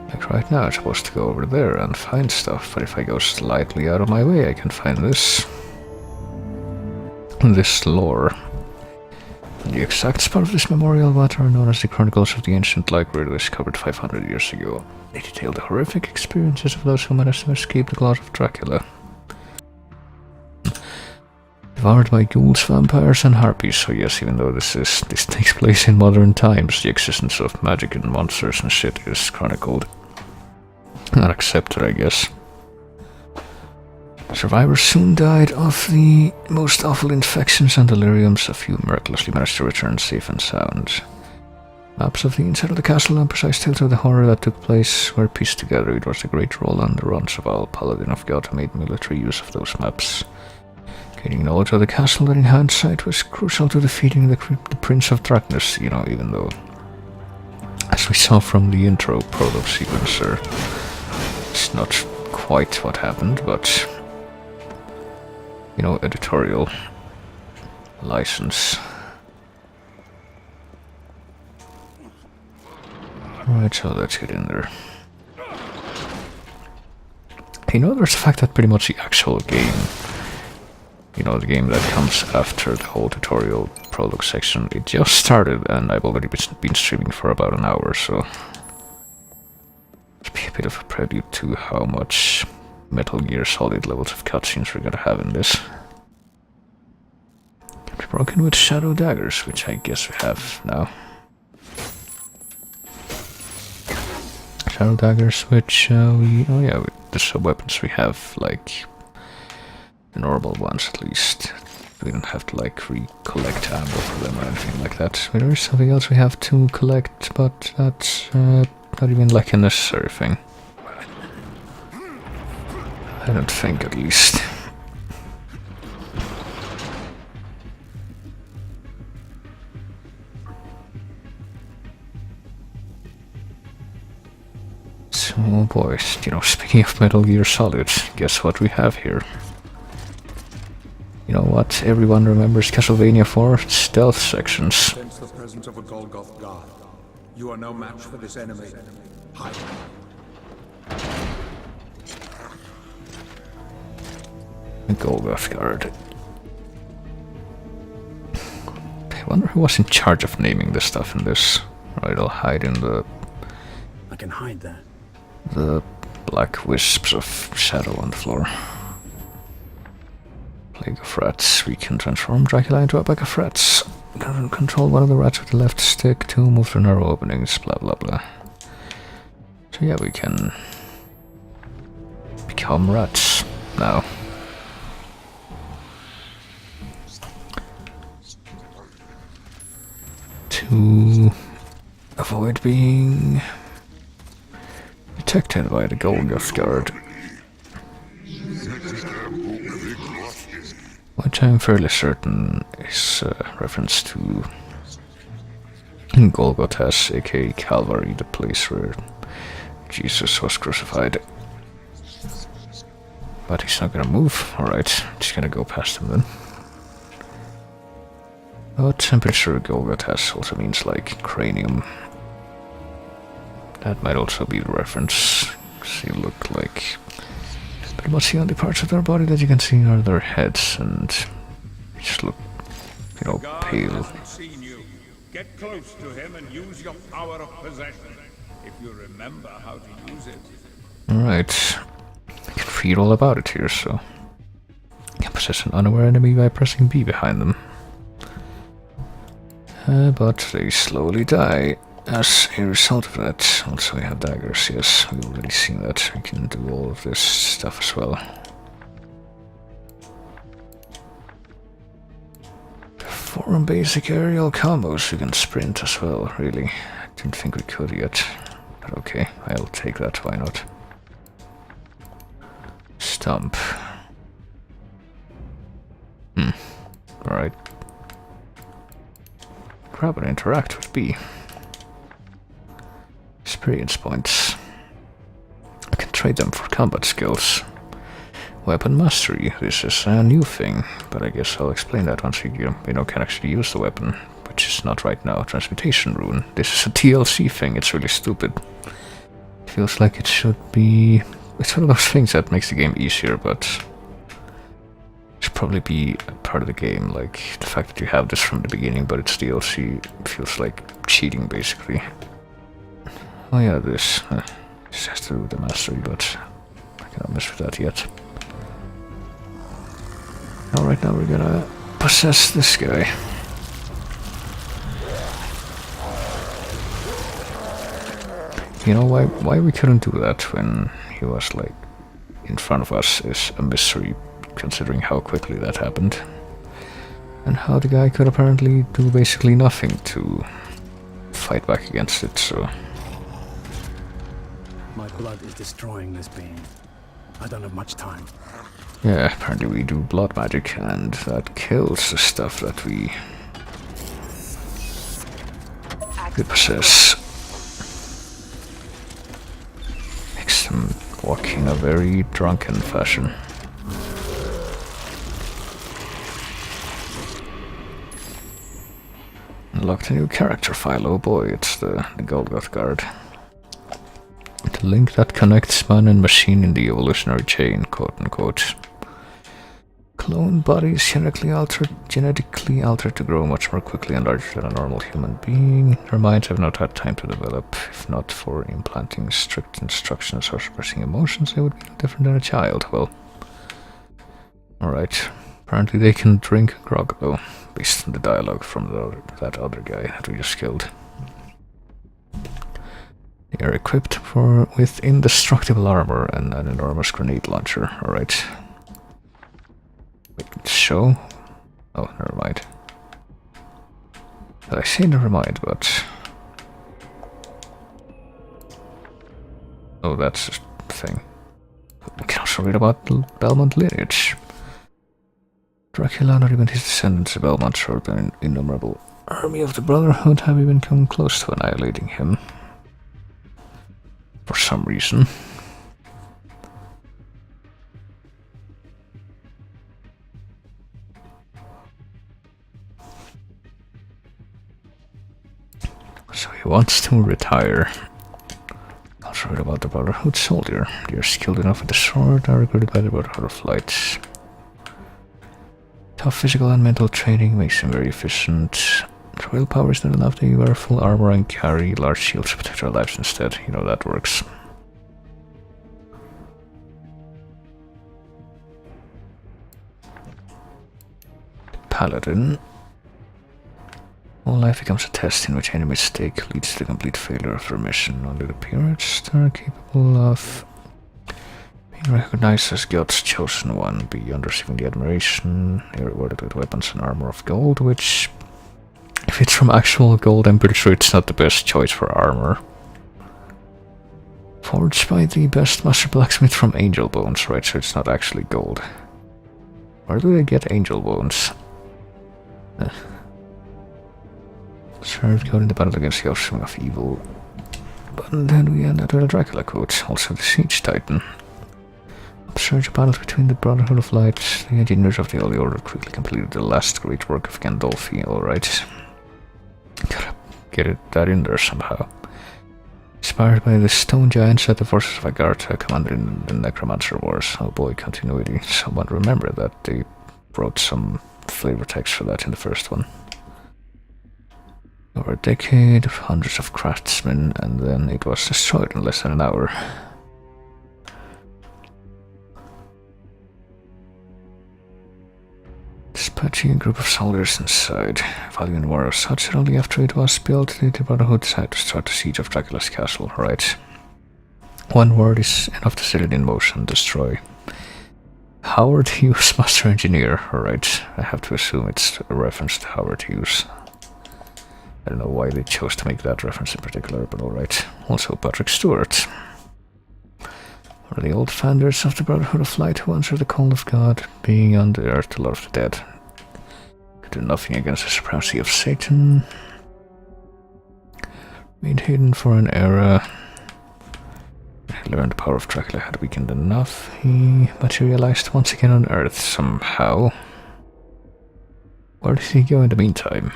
Like right now, I'm supposed to go over there and find stuff, but if I go slightly out of my way, I can find this lore. The exact spot of this memorial, what are known as the Chronicles of the Ancient Library, discovered 500 years ago. They detail the horrific experiences of those who managed to escape the claws of Dracula. Devoured by ghouls, vampires, and harpies. So yes, even though this takes place in modern times, the existence of magic and monsters and shit is chronicled. Not accepted, I guess. Survivors soon died of the most awful infections and deliriums. A few miraculously managed to return safe and sound. Maps of the inside of the castle and precise tales of the horror that took place were pieced together. It was the great Roland Ronceval, paladin of God, who made military use of those maps. Gaining knowledge of the castle that in hindsight was crucial to defeating the Prince of Darkness, you know, even though, as we saw from the intro prologue sequencer, it's not quite what happened, but, you know, editorial license. Right, so let's get in there. You know, there's the fact that pretty much the actual game, you know, the game that comes after the whole tutorial prologue section, it just started and I've already been streaming for about an hour, so it's a bit of a prelude to how much Metal Gear Solid levels of cutscenes we're gonna have in this. Can be broken with shadow daggers, which I guess we have now. Shadow daggers, which with the sub-weapons we have, like the normal ones at least. We don't have to like recollect ammo for them or anything like that. There is something else we have to collect, but that's not even like a necessary thing. I don't think, at least. Oh boy, you know, speaking of Metal Gear Solid, guess what we have here? You know what everyone remembers Castlevania for? Stealth sections. Sense the presence of a Golgoth guard. You are no match for this enemy. Hide. A Golgoth guard. I wonder who was in charge of naming the stuff in this. Right, I'll hide in the I can hide there. black wisps of shadow on the floor. Bag of rats. We can transform Dracula into a bag of rats. Can control one of the rats with the left stick to move through narrow openings, blah blah blah. So yeah, we can become rats now. To avoid being detected by the Golgoth guard. Which I'm fairly certain is a reference to Golgotha, aka Calvary, the place where Jesus was crucified. But he's not gonna move. Alright, just gonna go past him then. But I'm pretty sure Golgotha also means like cranium. That might also be the reference. They look like pretty much the only parts of their body that you can see are their heads, and just look, you know, pale. Seen you. Get close to him and use your power of possession, if you remember how to use it. Alright. I can read all about it here, so you can possess an unaware enemy by pressing B behind them. But they slowly die as a result of that. Also, we have daggers, yes, we've already seen that. We can do all of this stuff as well. Perform basic aerial combos. We can sprint as well, really. I didn't think we could yet. But okay, I'll take that, why not? Stomp. Alright. Grab and interact with B. Experience points. I can trade them for combat skills. Weapon mastery. This is a new thing, but I guess I'll explain that once you can actually use the weapon, which is not right now. Transmutation rune. This is a DLC thing. It's really stupid. Feels like it should be. It's one of those things that makes the game easier, but it should probably be a part of the game. Like the fact that you have this from the beginning, but it's DLC, feels like cheating basically. Oh yeah, this has to do with the mastery, but I cannot mess with that yet. Alright, now we're gonna possess this guy. You know why we couldn't do that when he was like in front of us is a mystery, considering how quickly that happened. And how the guy could apparently do basically nothing to fight back against it, so. My blood is destroying this being. I don't have much time. Yeah, apparently we do blood magic, and that kills the stuff that we possess. Makes them walk in a very drunken fashion. Unlocked a new character file. Oh boy, it's the Golgoth Guard. The link that connects man and machine in the evolutionary chain, quote unquote. Clone bodies genetically altered to grow much more quickly and larger than a normal human being. Their minds have not had time to develop. If not for implanting strict instructions or suppressing emotions, they would be no different than a child. Well, alright. Apparently they can drink grog, though, based on the dialogue from that other guy that we just killed. They are equipped with indestructible armor and an enormous grenade launcher. Alright. Wait, show? Oh, never mind. I say never mind, but... Oh, that's a thing. We can also read about the Belmont lineage. Dracula, not even his descendants, the Belmonts, or an innumerable army of the Brotherhood, have even come close to annihilating him. For some reason. So he wants to retire. Also read about the Brotherhood soldier. They are skilled enough with the sword, are recruited by the Brotherhood of Light. Tough physical and mental training makes them very efficient. Their willpower is not enough, they wear full armor and carry large shields to protect their lives instead. You know, that works. Paladin. All life becomes a test in which any mistake leads to the complete failure of their mission. Only the purists are capable of being recognized as God's chosen one, beyond receiving the admiration. You're rewarded with weapons and armor of gold, which, if it's from actual gold, I'm pretty sure it's not the best choice for armor. Forged by the best master blacksmith from angel bones, right? So it's not actually gold. Where do they get angel bones? Served God in the battle against the offspring of evil. But then we end up with a Dracula quote, also the Siege Titan. Observed a battle between the Brotherhood of Light. The engineers of the Holy Order quickly completed the last great work of Gandolfi, alright. Gotta get that in there somehow. Inspired by the stone giants at the forces of Agartha, commanded in the Necromancer Wars. Oh boy, continuity. Someone remember that they wrote some flavor text for that in the first one. Over a decade, hundreds of craftsmen, and then it was destroyed in less than an hour. Dispatching a group of soldiers inside. Valiant war as such, and only after it was built did the Brotherhood decide to start the siege of Dracula's castle, right? One word is enough to set it in motion, destroy. Howard Hughes, Master Engineer, alright. I have to assume it's a reference to Howard Hughes. I don't know why they chose to make that reference in particular, but alright. Also Patrick Stewart. One of the old founders of the Brotherhood of Light who answered the call of God, being on the earth to Lord of the Dead. Could do nothing against the supremacy of Satan. Made hidden for an era. He learned the power of Dracula had weakened enough. He materialized once again on Earth somehow. Where did he go in the meantime?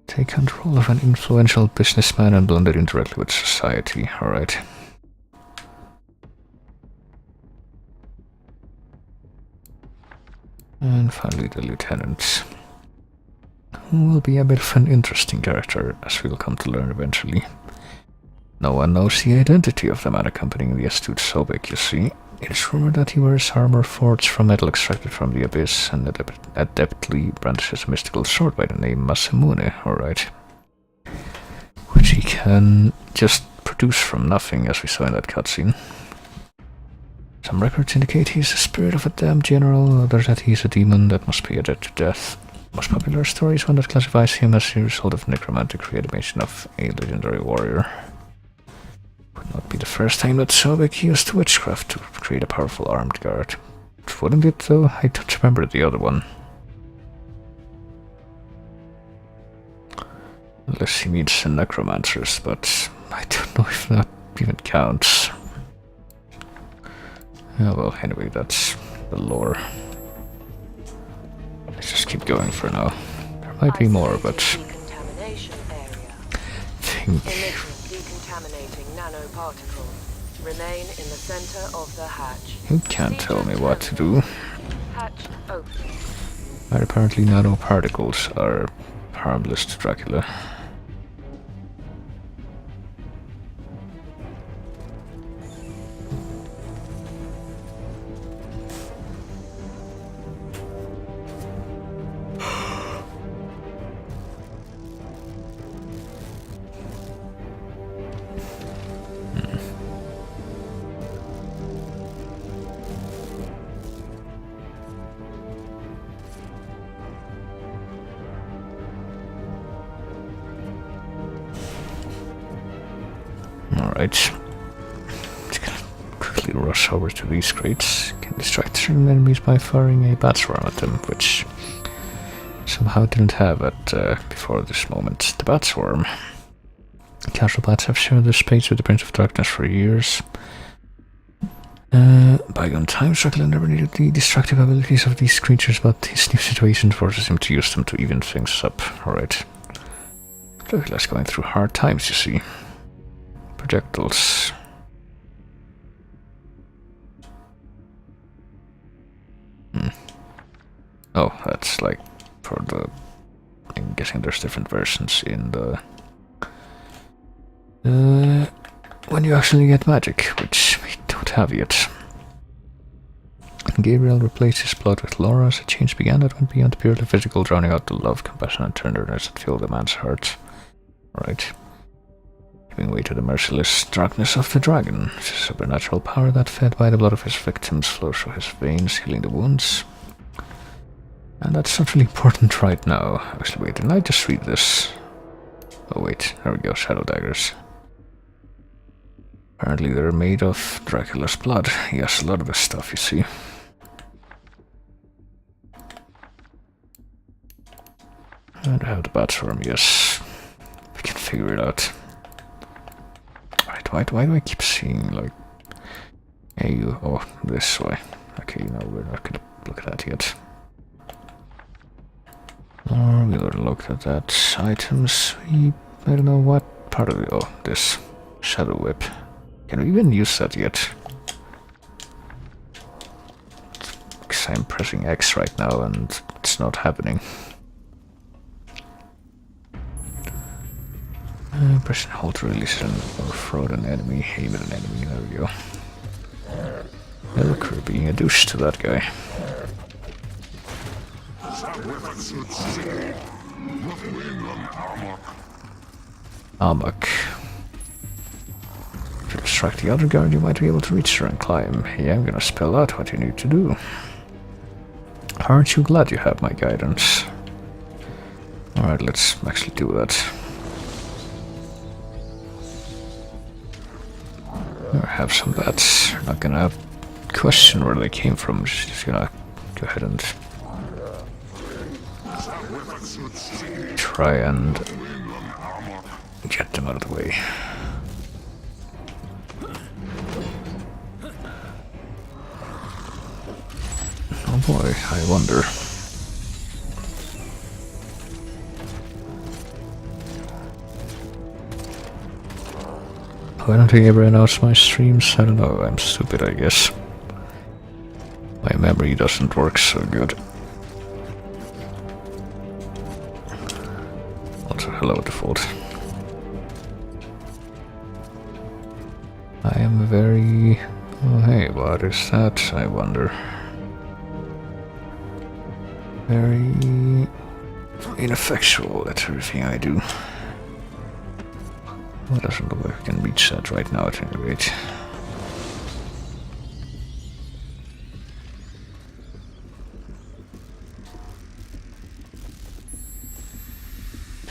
Take control of an influential businessman and blended in directly with society, alright. And finally the lieutenant, who will be a bit of an interesting character, as we'll come to learn eventually. No one knows the identity of the man accompanying the astute Sobek, you see. It's rumored that he wears armor forged from metal extracted from the abyss and adeptly brandishes a mystical sword by the name Masamune, alright. Which he can just produce from nothing, as we saw in that cutscene. Some records indicate he is the spirit of a damned general, others that he is a demon that must be a dead to death. Most popular story is one that classifies him as the result of necromantic reanimation of a legendary warrior. Would not be the first time that Sobek used witchcraft to create a powerful armed guard. Wouldn't it though? I don't remember the other one. Unless he means the necromancers, but I don't know if that even counts. Oh well, anyway, that's the lore. Let's just keep going for now. There might be more, but I think decontaminating nanoparticles remain in the center of the hatch. you can't tell me what to do. Hatch open. But apparently nanoparticles are harmless to Dracula. Alright. Just gonna quickly rush over to these crates. Can distract certain enemies by firing a bat swarm at them, which somehow didn't have at before this moment. The bat swarm. Casual bats have shared the space with the Prince of Darkness for years. Bygone times, Dracula never needed the destructive abilities of these creatures, but his new situation forces him to use them to even things up. Alright. Dracula's going through hard times, you see. Projectiles. Oh, that's like for the... I'm guessing there's different versions in the... when you actually get magic, which we don't have yet. Gabriel replaced his blood with Laura's, a change began that went beyond purely physical, drowning out the love, compassion, and tenderness that filled the man's heart. Right. Giving way to the merciless darkness of the dragon, a supernatural power that, fed by the blood of his victims, flows through his veins, healing the wounds. And that's not really important right now. Actually, wait, didn't I just read this? Oh wait, there we go, shadow daggers. Apparently they're made of Dracula's blood. He has a lot of this stuff, you see. And I have the Batsworm, yes. We can figure it out. Right, why do I keep seeing, like... Hey, you... Oh, this way. Okay, no, we're not gonna look at that yet. Or we already looked at that. Items, I don't know what part of it... Oh, this. Shadow Whip. Can we even use that yet? Because I'm pressing X right now and it's not happening. Press and hold to release an or throw at an enemy, aim at an enemy, there we go. Look, we're being a douche to that guy. Amok. If you distract the other guard, you might be able to reach her and climb. Yeah, I'm gonna spell out what you need to do. Aren't you glad you have my guidance? Alright, let's actually do that. I have some bats. Not gonna question where they came from, just gonna go ahead and try and get them out of the way. Oh boy, I wonder. Why don't I ever announce my streams? I don't know, I'm stupid, I guess. My memory doesn't work so good. Also, hello, default. I am very... Oh, hey, what is that, I wonder? Very ineffectual at everything I do. Well, it doesn't look like I can reach that right now at any rate.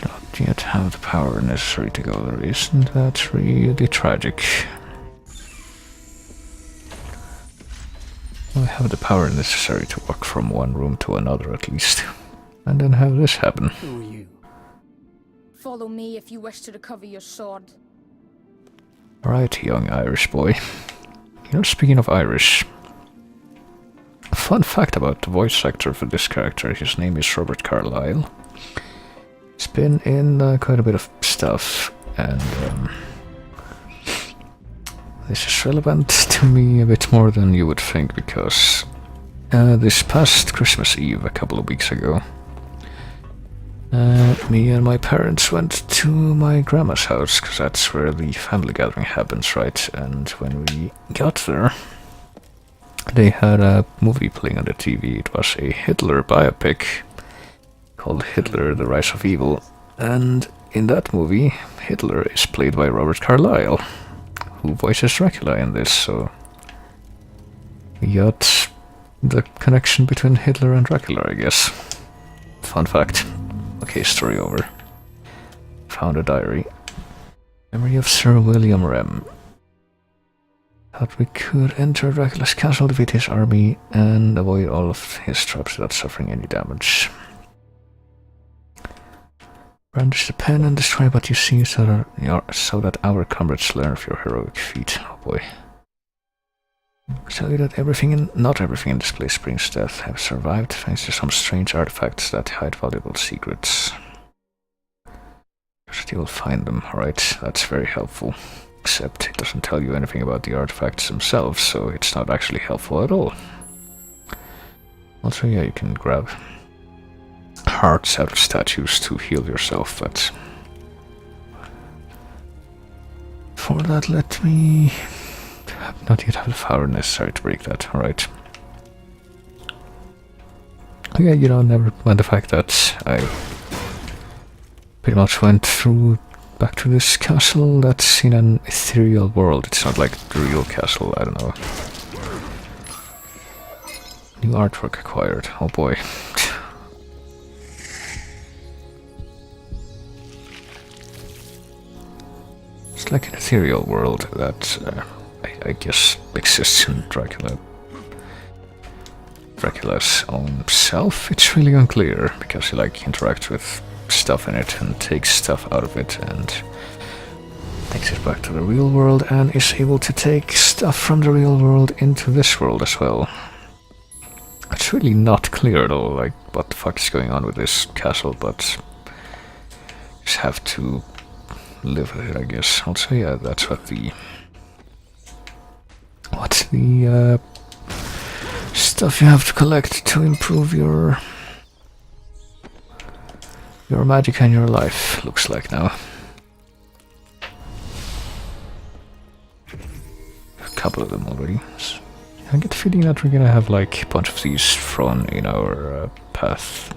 Not yet have the power necessary to go there, isn't that really tragic? I have the power necessary to walk from one room to another at least. And then have this happen. Who are you? Follow me if you wish to recover your sword. Alright, young Irish boy. You know, speaking of Irish, a fun fact about the voice actor for this character, his name is Robert Carlyle. He's been in quite a bit of stuff, and this is relevant to me a bit more than you would think, because this past Christmas Eve, a couple of weeks ago, me and my parents went to my grandma's house, because that's where the family gathering happens, right? And when we got there, they had a movie playing on the TV. It was a Hitler biopic called Hitler, the Rise of Evil. And in that movie, Hitler is played by Robert Carlyle, who voices Dracula in this, so we got the connection between Hitler and Dracula, I guess. Fun fact. Okay, story over. Found a diary. Memory of Sir William Rem. Thought we could enter Dracula's castle, defeat his army, and avoid all of his troops without suffering any damage. Brandish the pen and describe what you see so that our comrades learn of your heroic feat. Oh boy. Tell you that not everything in this place brings death. Have survived thanks to some strange artifacts that hide valuable secrets. You will find them, alright, that's very helpful. Except it doesn't tell you anything about the artifacts themselves, so it's not actually helpful at all. Also, yeah, you can grab hearts out of statues to heal yourself, but for that, let me not yet have the power necessary to break that, alright. Yeah, you know, never mind the fact that I pretty much went through back to this castle that's in an ethereal world. It's not like the real castle, I don't know. New artwork acquired, oh boy. It's like an ethereal world that I guess exists in Dracula's own self. It's really unclear because he like interacts with stuff in it and takes stuff out of it and takes it back to the real world and is able to take stuff from the real world into this world as well. It's really not clear though, like what the fuck is going on with this castle, but just have to live with it, I guess. Also, yeah, that's what the stuff you have to collect to improve your magic and your life looks like now. A couple of them already. So I get the feeling that we're gonna have like a bunch of these thrown in our path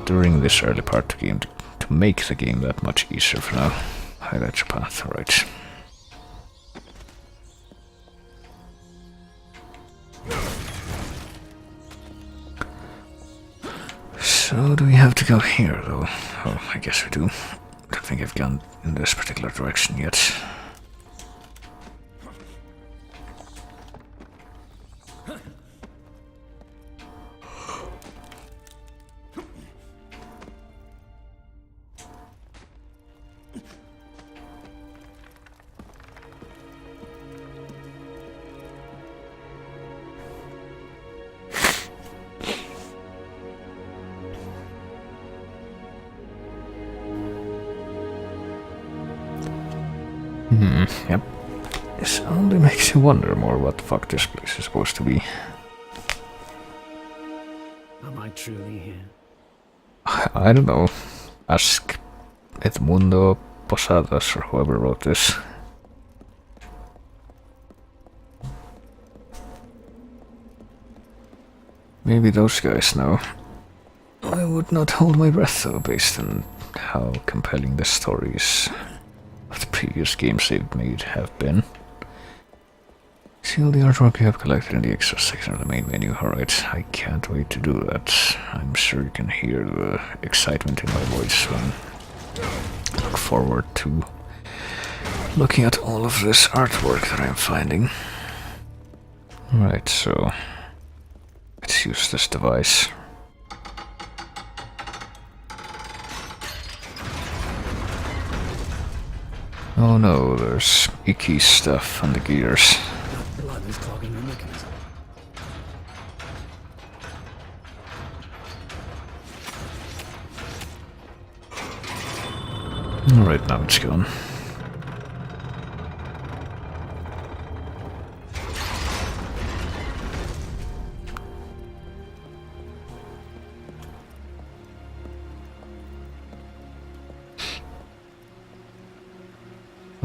during this early part of the game to make the game that much easier for now. Highlight your path, alright. So do we have to go here though? Oh, I guess we do. I don't think I've gone in this particular direction yet. Yep. This only makes you wonder more what the fuck this place is supposed to be. Am I truly here? I don't know. Ask Edmundo Posadas or whoever wrote this. Maybe those guys know. I would not hold my breath though, based on how compelling the stories of the previous games they've made have been. See all the artwork you have collected in the extra section of the main menu. Alright, I can't wait to do that. I'm sure you can hear the excitement in my voice when I look forward to looking at all of this artwork that I'm finding. Alright, so let's use this device. Oh no, there's icky stuff on the gears. That blood is clogging the mechanism. Alright, now it's gone.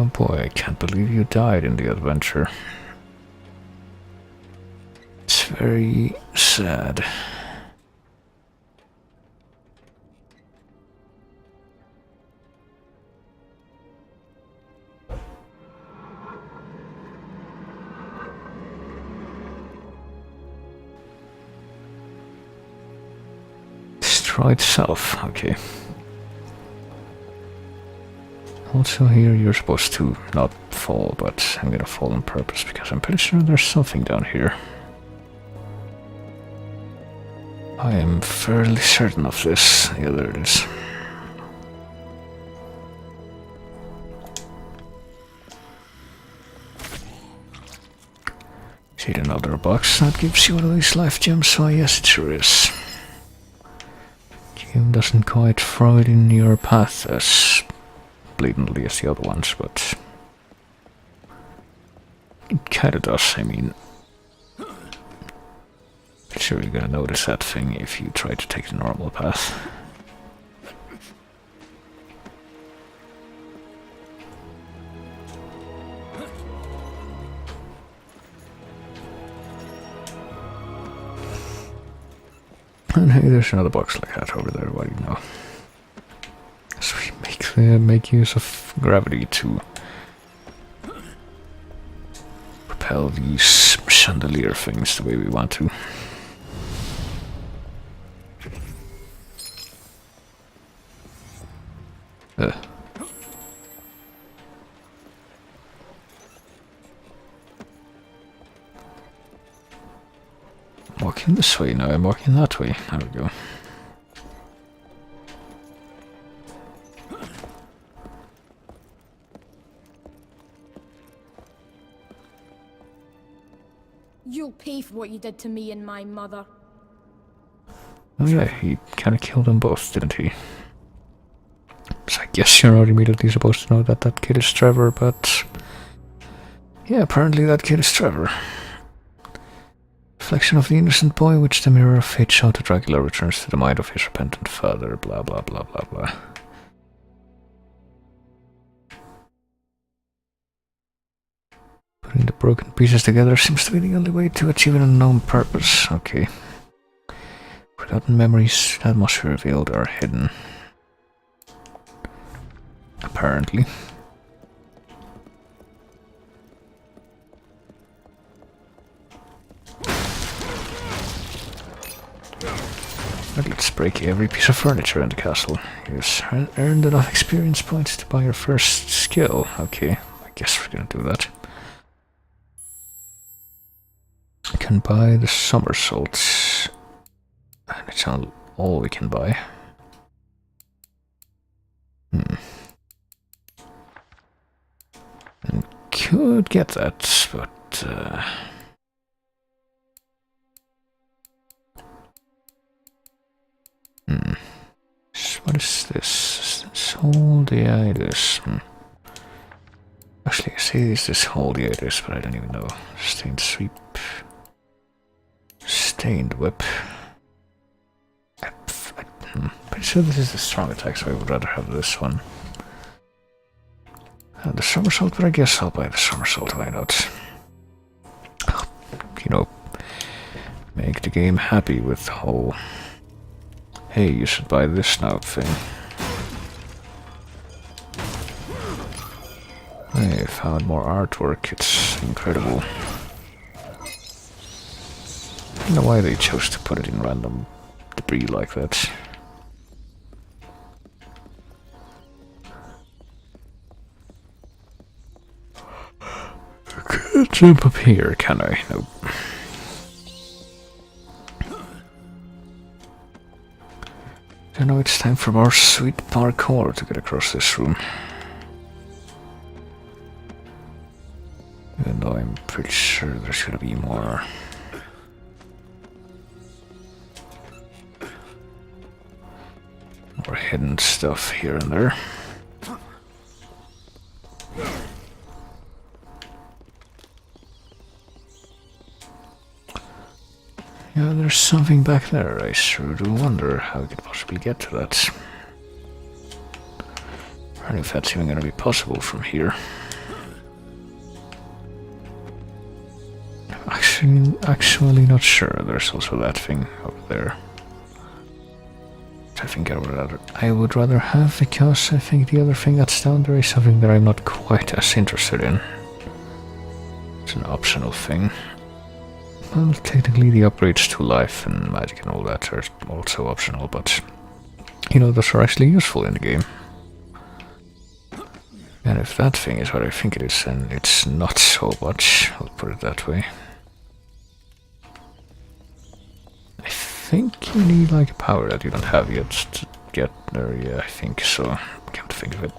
Oh boy, I can't believe you died in the adventure. It's very sad. Destroy itself, okay. Also here you're supposed to not fall, but I'm gonna fall on purpose because I'm pretty sure there's something down here. I am fairly certain of this. Yeah, there it is. See another box that gives you one of these life gems? So yes, it sure is. Game doesn't quite throw it in your path as blatantly as the other ones, but it kinda does. I mean, sure you're gonna notice that thing if you try to take the normal path. And hey, there's another box like that over there, what do you know? So we make use of gravity to propel these chandelier things the way we want to. Walking this way, now I'm walking that way. There we go. You'll pay for what you did to me and my mother. Oh yeah, he kinda killed them both, didn't he? So I guess you're not immediately supposed to know that that kid is Trevor, but... yeah, apparently that kid is Trevor. Reflection of the innocent boy which the mirror of fate showed to Dracula returns to the mind of his repentant father, blah blah blah blah blah. Putting the broken pieces together seems to be the only way to achieve an unknown purpose. Okay. Forgotten memories that must be revealed are hidden. Apparently. But let's break every piece of furniture in the castle. You've earned enough experience points to buy your first skill. Okay, I guess we're gonna do that. I can buy the somersaults. And it's all we can buy. And could get that, but... what is this? Hold the itis. Actually, I say this hold the itis, but I don't even know. Stained sweep. Stained whip. Pretty sure this is the strong attack, so I would rather have this one. And the somersault, but I guess I'll buy the somersault, why not? You know, make the game happy with the whole... hey, you should buy this now thing. I found more artwork, it's incredible. I don't know why they chose to put it in random debris like that. I can't jump up here, can I? Nope. I know it's time for more sweet parkour to get across this room. Even though I'm pretty sure there's gonna be more. More hidden stuff here and there. Yeah, there's something back there. I sure do wonder how we could possibly get to that. And if that's even gonna be possible from here. Actually not sure. There's also that thing over there. Which I think I would rather have, because I think the other thing that's down there is something that I'm not quite as interested in. It's an optional thing. Well, technically the upgrades to life and magic and all that are also optional, but you know, those are actually useful in the game. And if that thing is what I think it is, then it's not so much, I'll put it that way. I think you need like a power that you don't have yet to get there, yeah, I think so. Come to think of it.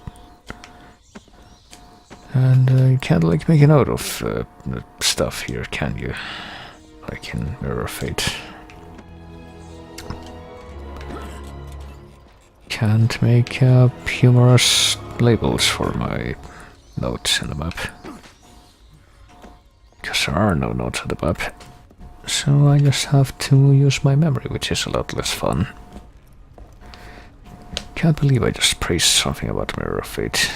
And you can't like make a note of the stuff here, can you? Like in Mirror of Fate. Can't make humorous labels for my notes in the map. Because there are no notes on the map. So I just have to use my memory, which is a lot less fun. Can't believe I just praised something about Mirror of Fate.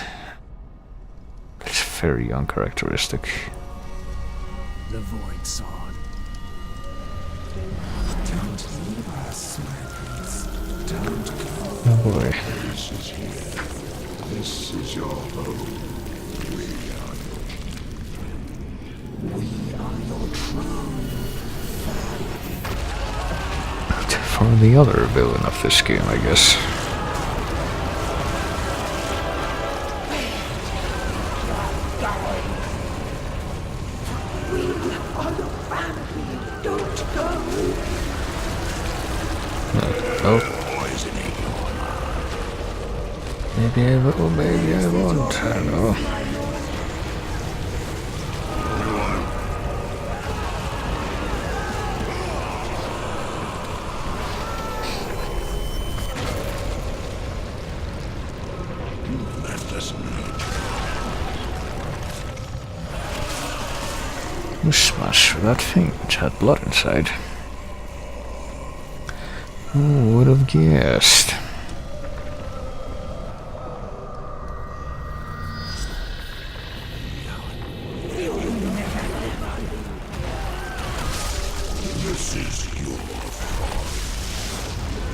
It's very uncharacteristic. The Void Sword. Oh boy. This is your home. We are your throne. For the other villain of this game, I guess. Oh. Maybe I will, maybe I won't. I don't know. You smash that thing which had blood inside. Who would have guessed? This is your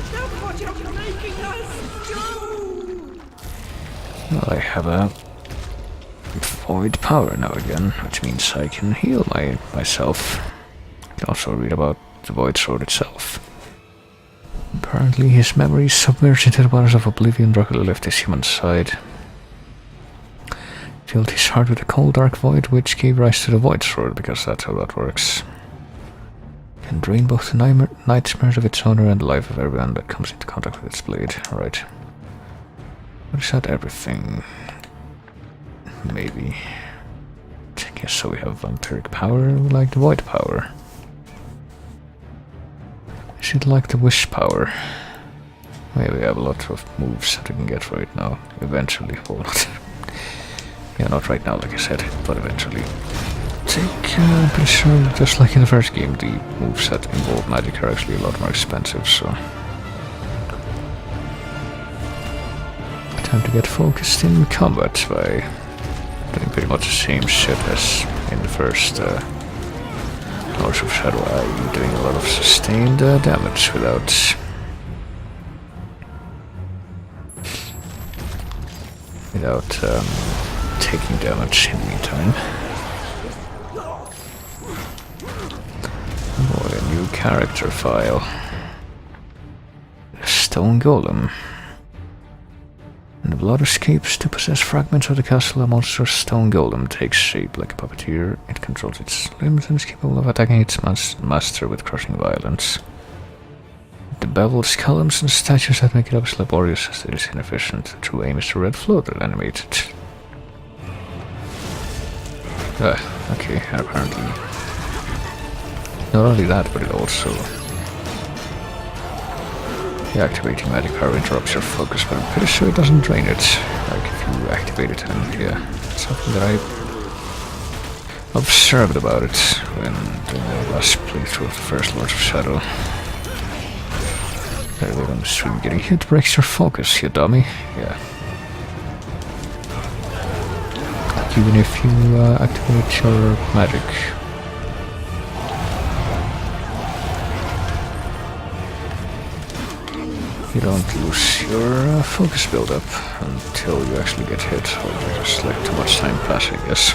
Stop what you're making us do! Well, I have a void power now again, which means I can heal myself. I can also read about the void sword itself. Apparently his memories submerged into the waters of oblivion. Dracula left his human side. Filled his heart with a cold dark void, which gave rise to the void sword, because that's how that works. Can drain both the nightmares of its owner and the life of everyone that comes into contact with its blade. Alright. What is that? Everything? Maybe. I guess so. We have vampiric power, like the void power. Is it like the wish power? Maybe we have a lot of moves that we can get right now. Eventually. Well, not. Yeah, not right now, like I said, but eventually. I'm pretty sure, just like in the first game, the moves that involve magic are actually a lot more expensive, so. Time to get focused in combat by doing pretty much the same shit as in the first Lords of Shadow, i.e. doing a lot of sustained damage without taking damage in the meantime. Oh boy, a new character file. Stone Golem. When the blood escapes to possess fragments of the castle, a monstrous stone golem takes shape like a puppeteer. It controls its limbs and is capable of attacking its master with crushing violence. The beveled columns and statues that make it up is laborious as it is inefficient. The true aim is to red float that animate it. Okay, apparently. Not only that, but it also... Activating magic power interrupts your focus, but I'm pretty sure it doesn't drain it. Like if you activate it, and yeah, it's something that I observed about it when doing the last playthrough of the first Lords of Shadow. There on the stream, getting hit breaks your focus, you dummy. Yeah. Like even if you activate your magic. You don't lose your focus build-up until you actually get hit, or you just let too much time pass, I guess.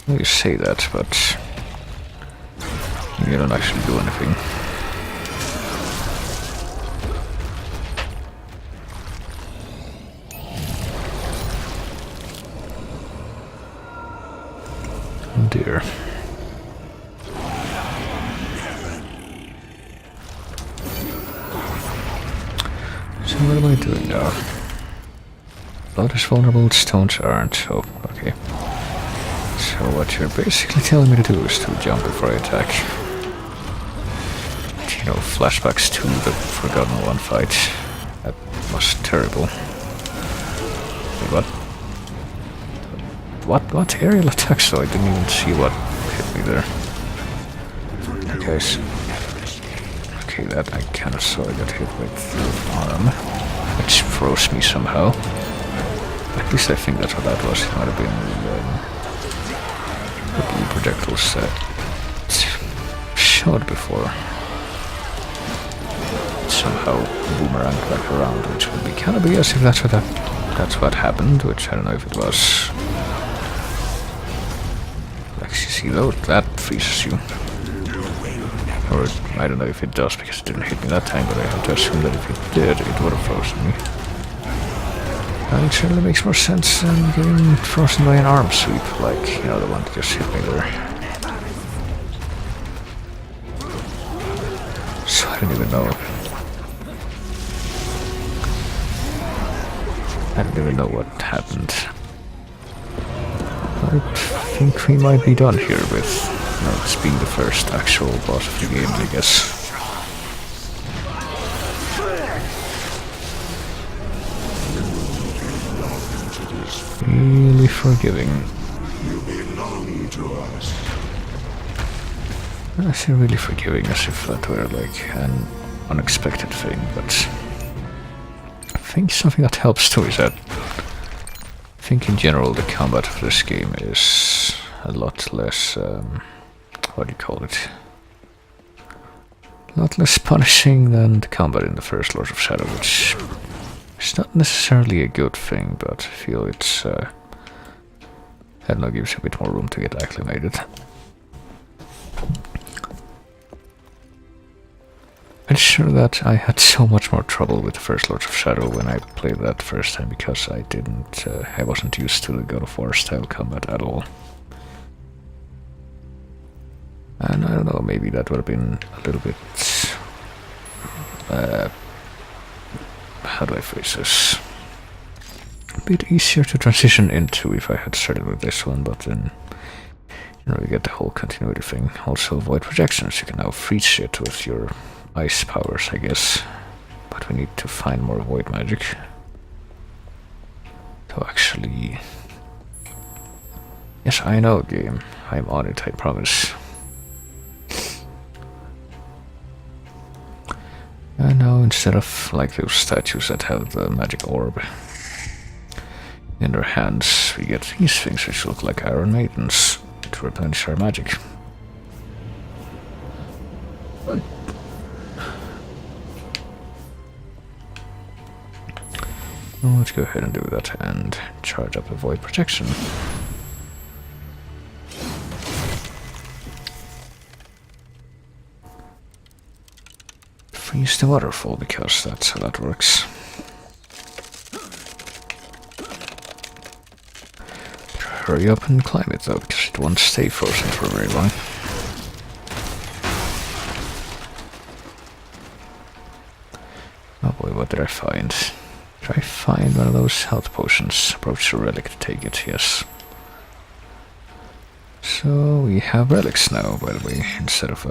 Well, you say that, but you don't actually do anything. Oh dear. So what am I doing now? Blood is vulnerable, stones aren't. Oh, okay. So what you're basically telling me to do is to jump before I attack. You know, flashbacks to the Forgotten One fight. That was terrible. Wait, what? What aerial attacks though? I didn't even see what hit me there. Okay, so okay, that I kinda saw. I got hit with the arm, which froze me somehow. At least I think that's what that was. It might have been the projectiles that shot before somehow boomerang back around, which would be kind of BS if that's what happened, which I don't know if it was. Like, you see though, that freezes you. Or I don't know if it does because it didn't hit me that time, but I have to assume that if it did, it would have frozen me. And it certainly makes more sense than getting frozen by an arm sweep, like, you know, the one that just hit me there. So I don't even know. I don't even know what happened. I think we might be done here with, you know, this being the first actual boss of the game, I guess. Really forgiving. You belong to us. I say really forgiving as if that were like an unexpected thing, but I think something that helps too is that I think in general the combat of this game is a lot less, what do you call it? A lot less punishing than the combat in the first Lords of Shadow, which is not necessarily a good thing, but I feel it's, I don't know, gives you a bit more room to get acclimated. I'm sure that I had so much more trouble with the first Lords of Shadow when I played that first time because I wasn't used to the God of War style combat at all. And I don't know, maybe that would have been a little bit, how do I phrase this? A bit easier to transition into if I had started with this one, but then, you know, you get the whole continuity thing. Also, void projections, you can now freeze shit with your ice powers, I guess. But we need to find more void magic to actually... Yes, I know, game. I'm on it, I promise. And now, instead of like those statues that have the magic orb in their hands, we get these things which look like Iron Maidens to replenish our magic. Well, let's go ahead and do that and charge up a void protection. Freeze the waterfall because that's how that works. Hurry up and climb it though, because it won't stay frozen for very long. Oh boy, what did I find? Did I find one of those health potions? Approach the relic to take it, yes. So we have relics now, by the way, instead of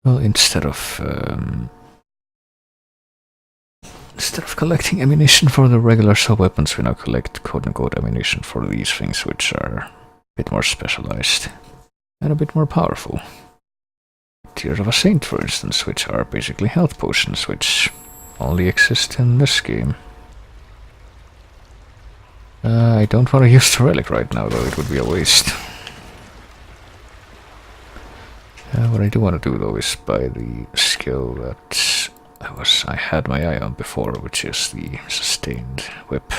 well, instead of collecting ammunition for the regular sub-weapons, we now collect quote-unquote ammunition for these things, which are a bit more specialized and a bit more powerful. Tears of a Saint, for instance, which are basically health potions, which only exist in this game. I don't want to use the relic right now, though, it would be a waste. What I do want to do, though, is buy the skill that I had my eye on before, which is the sustained whip.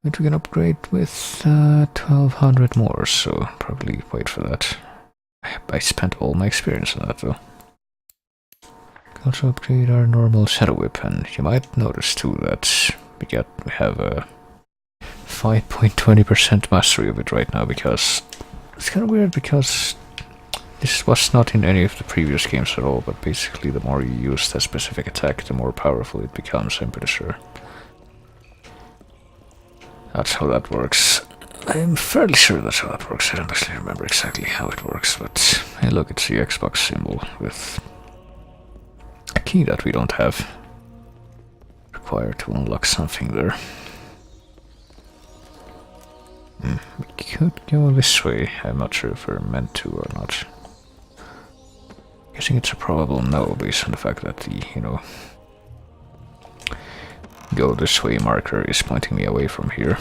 Which we can upgrade with 1200 more, so probably wait for that. I spent all my experience on that, though. Can also upgrade our normal Shadow Whip, and you might notice too that we have a 5.20% mastery of it right now, because it's kind of weird because this was not in any of the previous games at all, but basically the more you use that specific attack, the more powerful it becomes, I'm pretty sure. That's how that works. I'm fairly sure that's how that works. I don't actually remember exactly how it works, but hey look, it's the Xbox symbol with a key that we don't have. Required to unlock something there. We could go this way. I'm not sure if we're meant to or not. Guessing it's a probable no, based on the fact that the, you know, go this way marker is pointing me away from here.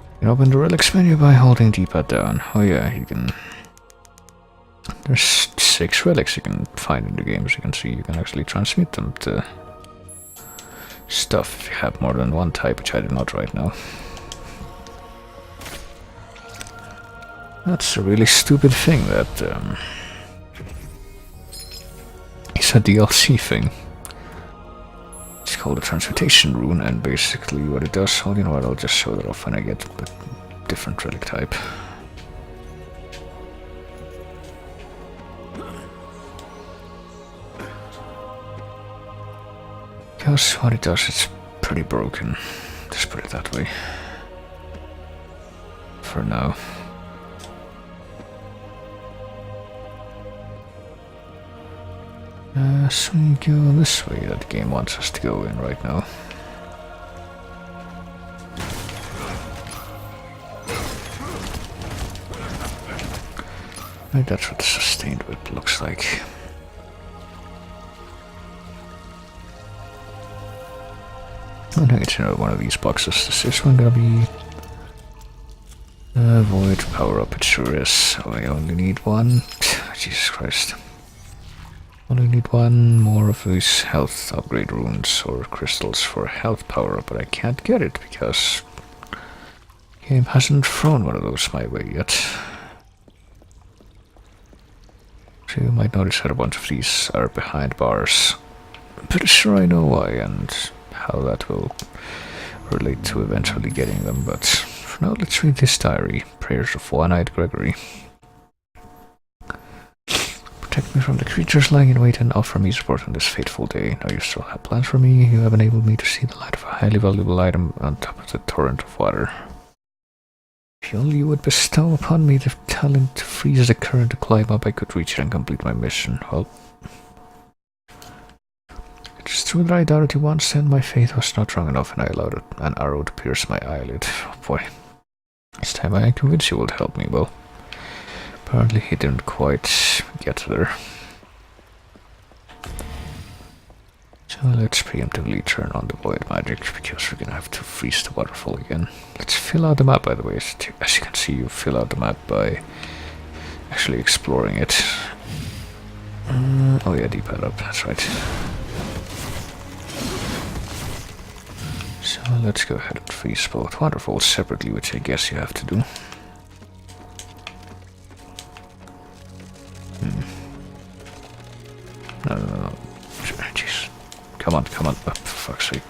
You can open the relics menu by holding D-pad down. Oh yeah, you can... There's 6 relics you can find in the game, as you can see. You can actually transmit them to stuff if you have more than one type, which I do not right now. That's a really stupid thing that is a DLC thing. It's called a transmutation rune, and basically what it does, well, you know what, I'll just show that off when I get a different relic type. Because what it does, it's pretty broken. Just put it that way. For now. So we go this way that the game wants us to go in right now. I think that's what the sustained whip looks like. I think it's another one of these boxes. Is this one gonna be void power up? It sure is. Oh, I only need one. Jesus Christ. Only need one more of these health upgrade runes or crystals for health power up, but I can't get it because the game hasn't thrown one of those my way yet. So you might notice that a bunch of these are behind bars. I'm pretty sure I know why and how that will relate to eventually getting them, but for now let's read this diary. Prayers of One-Eyed Gregory. Protect me from the creatures lying in wait and offer me support on this fateful day. Now you still have plans for me. You have enabled me to see the light of a highly valuable item on top of the torrent of water. If only you would bestow upon me the talent to freeze the current to climb up, I could reach it and complete my mission. Well, it's true that I doubted you once, and my faith was not strong enough, and I allowed an arrow to pierce my eyelid. Oh boy. This time I am convinced you would help me. Well, apparently he didn't quite get there. So let's preemptively turn on the void magic, because we're gonna have to freeze the waterfall again. Let's fill out the map, by the way. As you can see, you fill out the map by actually exploring it. Oh yeah, D-pad up, that's right. So let's go ahead and freeze both waterfalls separately, which I guess you have to do. No. Jeez. Come on. Oh, for fuck's sake.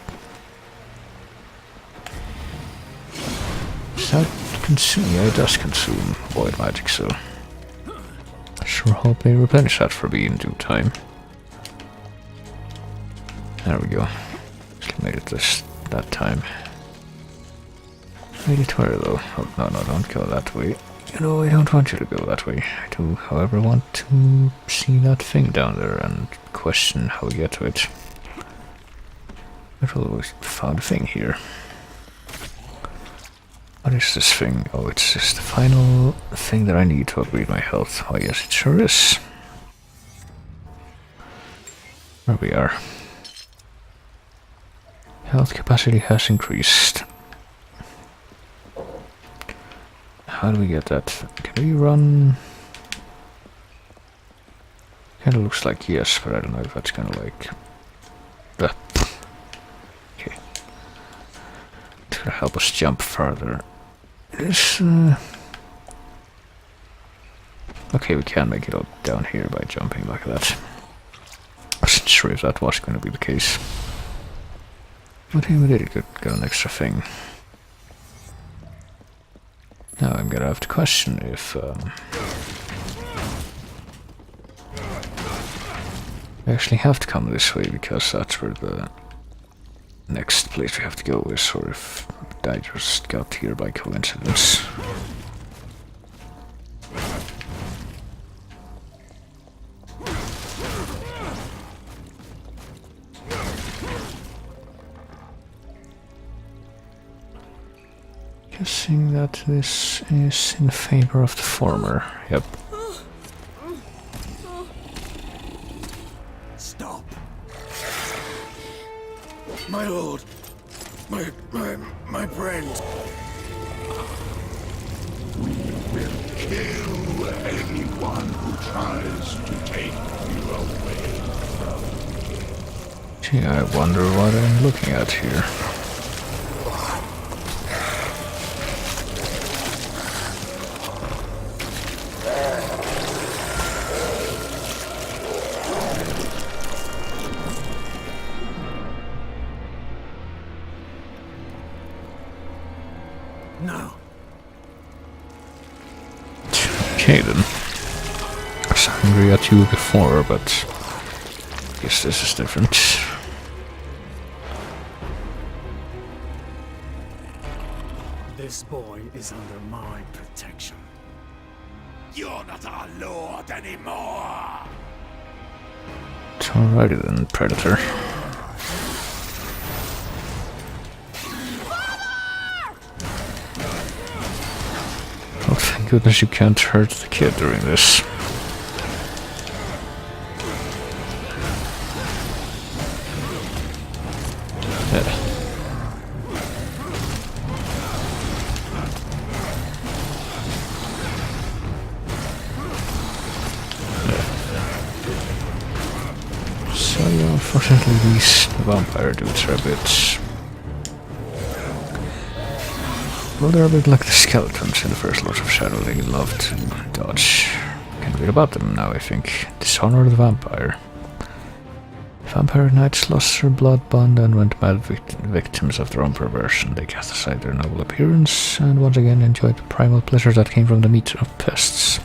Does that consume? Yeah, it does consume void magic, so I sure hope they replenish that for me in due time. There we go. Actually made it that time. Made it where though? Oh, no, don't go that way. You know, I don't want you to go that way. I do, however, want to see that thing down there and question how we get to it. I've always found a thing here. What is this thing? Oh, it's just the final thing that I need to upgrade my health. Oh yes, it sure is. There we are. Health capacity has increased. How do we get that? Can we run? Kinda looks like yes, but I don't know if that's kinda like... Okay. It's gonna help us jump further. This, okay, we can make it up down here by jumping like that. I wasn't sure if that was gonna be the case. But hey, we did get an extra thing. Now I'm gonna have to question if I actually have to come this way, because that's where the next place we have to go is, or if I just got here by coincidence. Guessing that this is in favor of the former. Yep. Stop. My lord. My friend. Kill anyone who tries to take you away. Gee, I wonder what I'm looking at here. No. Okay then. I was angry at you before, but I guess this is different. This boy is under my protection. You're not our lord anymore! Alrighty then, Predator. Oh, thank goodness you can't hurt the kid during this. Yeah. So yeah, unfortunately these vampire dudes are a bit... well, they're a bit like the skeletons in the first Lords of Shadow. They love to dodge. Can't read about them now, I think. Dishonor the vampire. Vampire knights lost their blood bond and went mad victims of their own perversion. They cast aside their noble appearance and once again enjoyed the primal pleasure that came from the meat of pests.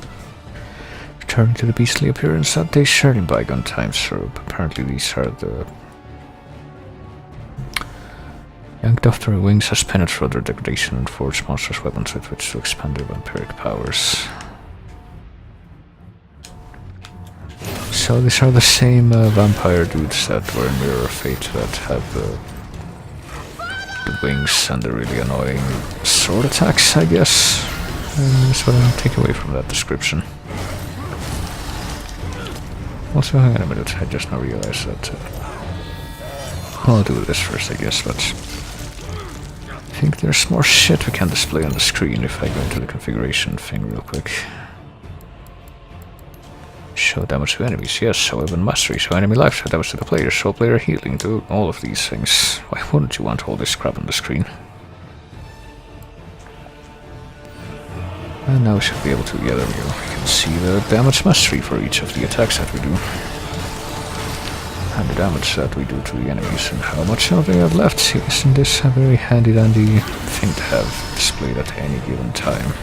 Returning to the beastly appearance that they shared in bygone times, so apparently these are the... yanked off their wings as penance for their degradation and forged monstrous weapons with which to expand their vampiric powers. So these are the same vampire dudes that were in Mirror of Fate that have the wings and the really annoying sword attacks, I guess. And that's what I take away from that description. Also, hang on a minute, I just now realized that... I'll do this first, I guess, but... I think there's more shit we can display on the screen if I go into the configuration thing real quick. Show damage to enemies, yes, show weapon mastery, show enemy life, show damage to the player, show player healing, do all of these things. Why wouldn't you want all this crap on the screen? And now we should be able to, yeah, there we go. We can see the damage mastery for each of the attacks that we do. And the damage that we do to the enemies and how much health they have left. Isn't this a very handy dandy thing to have displayed at any given time?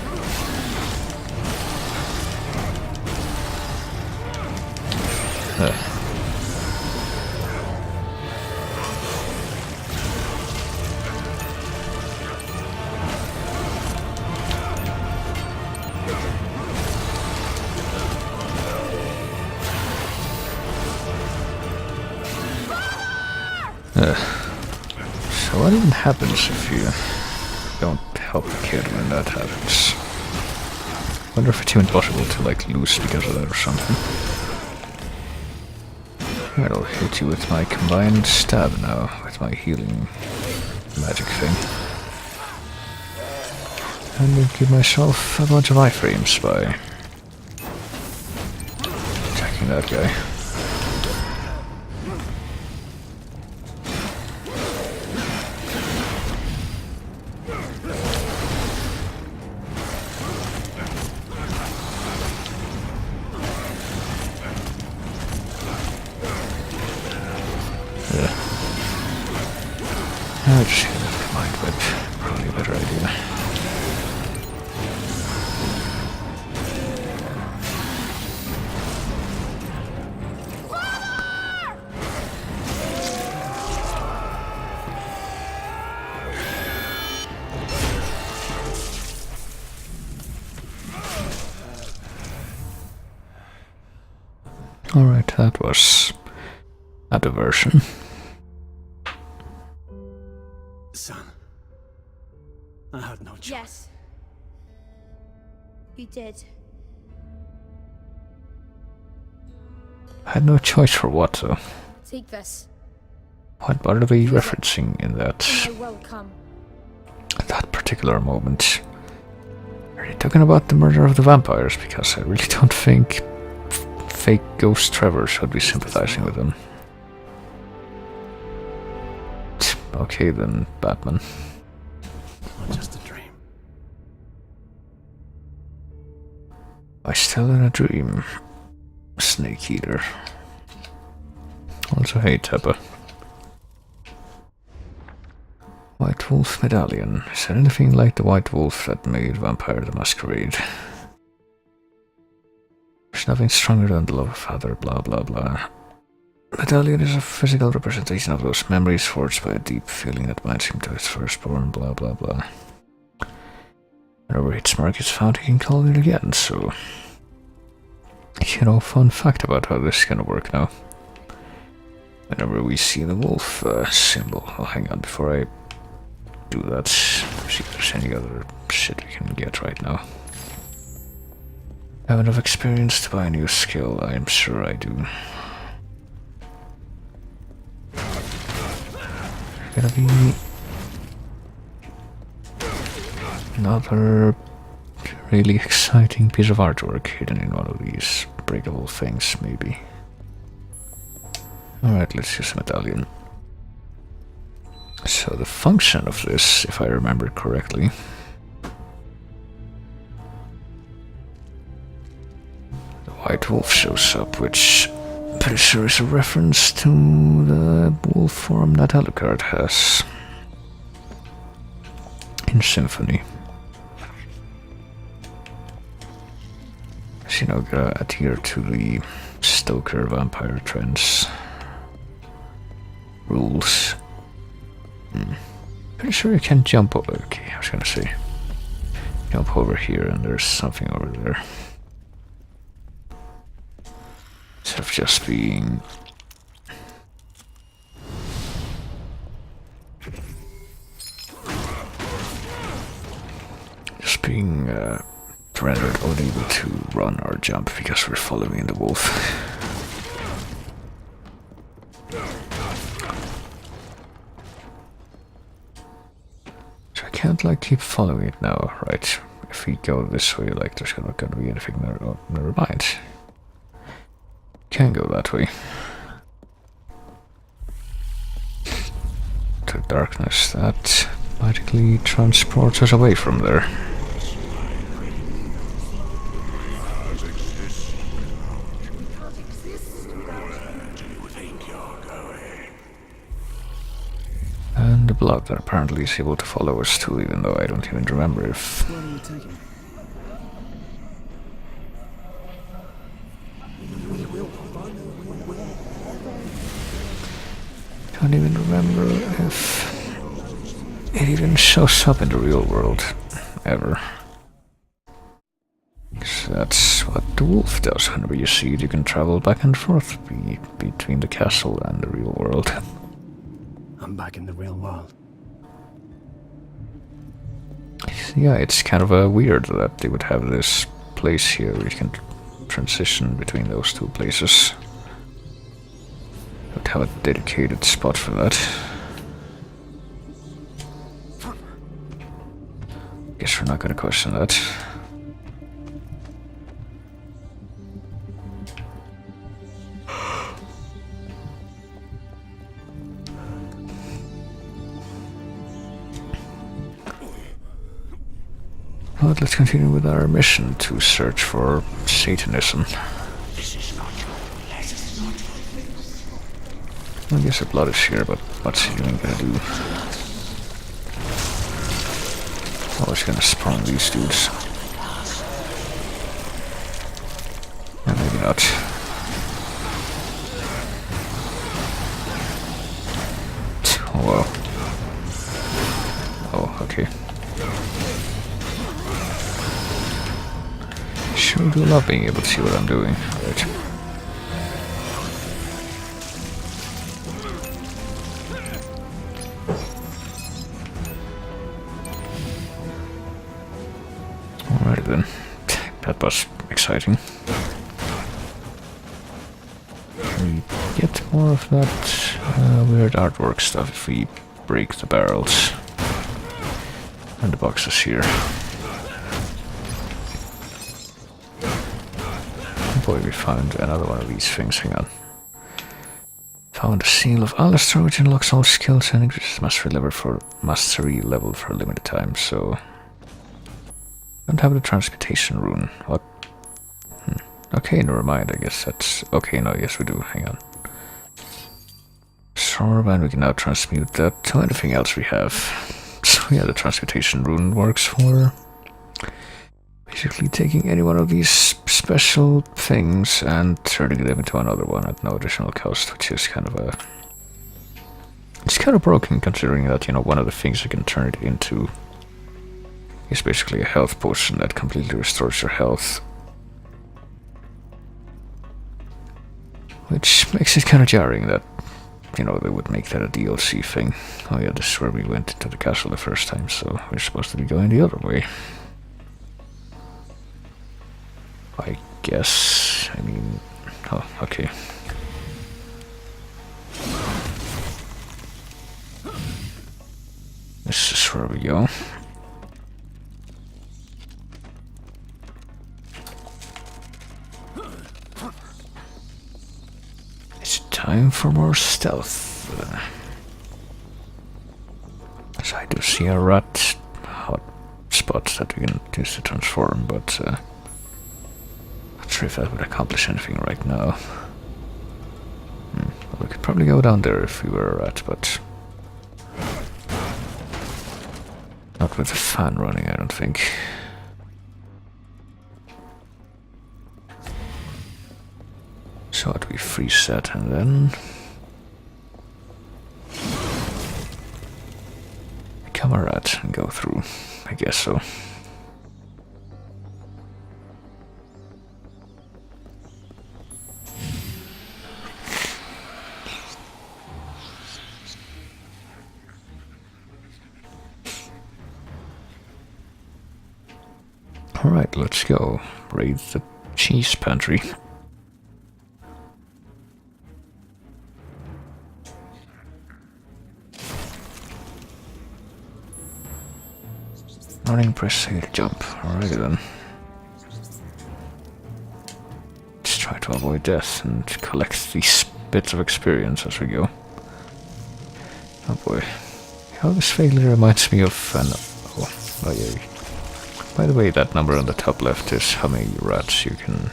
So what even happens if you don't help the kid when that happens? I wonder if it's even possible to like lose because of that or something. I'll hit you with my combined stab now, with my healing magic thing. And I'll give myself a bunch of iframes by attacking that guy. I just hit it with mind, but probably a better idea. Alright, that was a diversion. Son. I had no choice. Yes. You did. I had no choice for what, though. Take this. What are we referencing in that And I will come. that particular moment? Are you talking about the murder of the vampires? Because I really don't think fake ghost Trevor should be sympathizing with them. Okay then, Batman. Not just a dream. I still in a dream. Snake Eater. Also, hey, Teppa. White Wolf Medallion. Is there anything like the White Wolf that made Vampire the Masquerade? There's nothing stronger than the love of father, blah blah blah. Medallion is a physical representation of those memories forged by a deep feeling that binds him to his firstborn, blah blah blah. Whenever its mark is found, he can call it again, so... You know, fun fact about how this is gonna work now. Whenever we see the wolf symbol... Oh, hang on, before I do that, see if there's any other shit we can get right now. Have enough experience to buy a new skill, I'm sure I do. Gonna be another really exciting piece of artwork hidden in one of these breakable things, maybe. Alright, let's use a medallion. So the function of this, if I remember correctly, the White Wolf shows up, which I'm pretty sure is a reference to the wolf form that Alucard has in Symphony. As you know, gotta adhere to the Stoker vampire trends rules. Pretty sure you can jump over. Okay, I was gonna say jump over here and there's something over there. Instead of just being rendered unable to run or jump because we're following the wolf. So I can't like keep following it now, right? If we go this way, like there's not gonna be anything there. Oh, never mind. Can go that way. To darkness, that magically transports us away from there. And the blood that apparently is able to follow us too, even though I don't even remember if... What are you taking? Can't even remember if it even shows up in the real world, ever. So that's what the wolf does. Whenever you see it, you can travel back and forth between the castle and the real world. I'm back in the real world. Yeah, it's kind of weird that they would have this place here where you can transition between those two places. Would have a dedicated spot for that. Guess we're not gonna question that. But let's continue with our mission to search for Satanism. I guess the blood is here, but what's it even gonna do? Oh, it's gonna spawn these dudes. Yeah, maybe not. Oh, wow. Oh, okay. Sure do love being able to see what I'm doing. Right. then. That was exciting. We get more of that weird artwork stuff if we break the barrels. And the boxes here. Boy, we found another one of these things. Hang on. Found a seal of Alistair, which unlocks all skills and increases mastery level for a limited time, so... Don't have the transmutation rune. What? Okay, never mind, I guess that's... Okay, no, yes we do, hang on. Sorb, and we can now transmute that to anything else we have. So yeah, the transmutation rune works for... basically taking any one of these special things and turning them into another one at no additional cost, which is kind of a... It's kind of broken, considering that, you know, one of the things you can turn it into is basically a health potion that completely restores your health. Which makes it kind of jarring that, you know, they would make that a DLC thing. Oh yeah, this is where we went into the castle the first time, so we're supposed to be going the other way. I guess, I mean... Oh, okay. This is where we go. It's time for more stealth. So I do see a rat hot spot that we can use to transform, but not sure if that would accomplish anything right now. Well, we could probably go down there if we were a rat, but not with the fan running, I don't think. So what, we freeze that and then become a rat and go through, I guess so. Alright, let's go. Raid the cheese pantry. Running, press A to jump. Alrighty then. Let's try to avoid death and collect these bits of experience as we go. Oh boy. How this vaguely reminds me of an... Oh yeah. By the way, that number on the top left is how many rats you can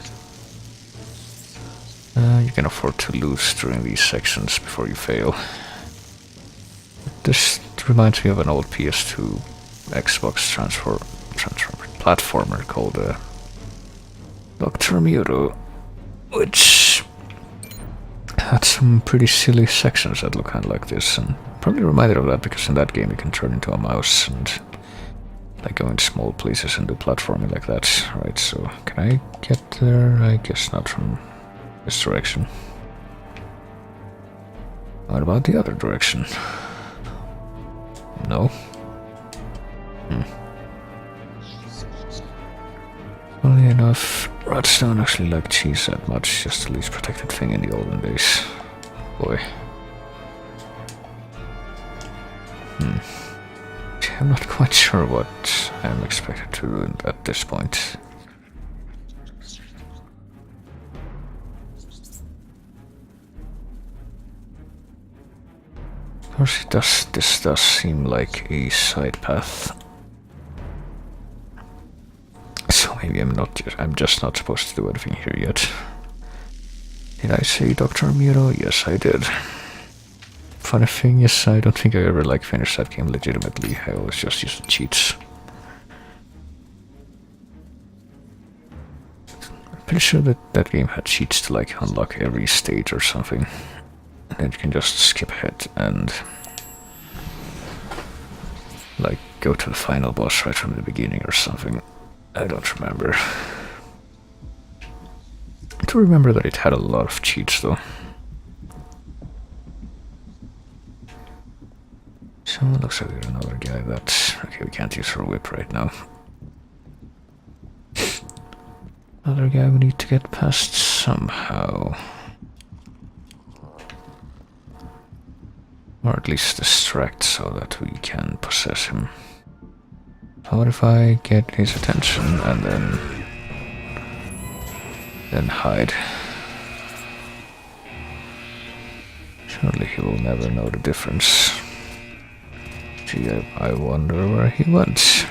afford to lose during these sections before you fail. This reminds me of an old PS2 Xbox platformer called Dr. Muto, which had some pretty silly sections that look kind of like this, and probably reminded of that because in that game you can turn into a mouse and like go in small places and do platforming like that. Right, so can I get there? I guess not from this direction. What about the other direction? No? Funnily enough, rats don't actually like cheese that much, just the least protected thing in the olden days. Boy. I'm not quite sure what I'm expected to do at this point. Of course, this does seem like a side path. So maybe I'm just not supposed to do anything here yet. Did I say Dr. Muto? Yes, I did. Funny thing is, I don't think I ever finished that game legitimately. I always just used the cheats. I'm pretty sure that game had cheats to unlock every stage or something. And then you can just skip ahead and go to the final boss right from the beginning or something. I don't remember. I do remember that it had a lot of cheats though. So it looks like there's another guy that... Okay, we can't use her whip right now. Other guy we need to get past somehow. Or at least distract so that we can possess him. What if I get his attention and then hide? Surely he will never know the difference. Gee, I wonder where he went.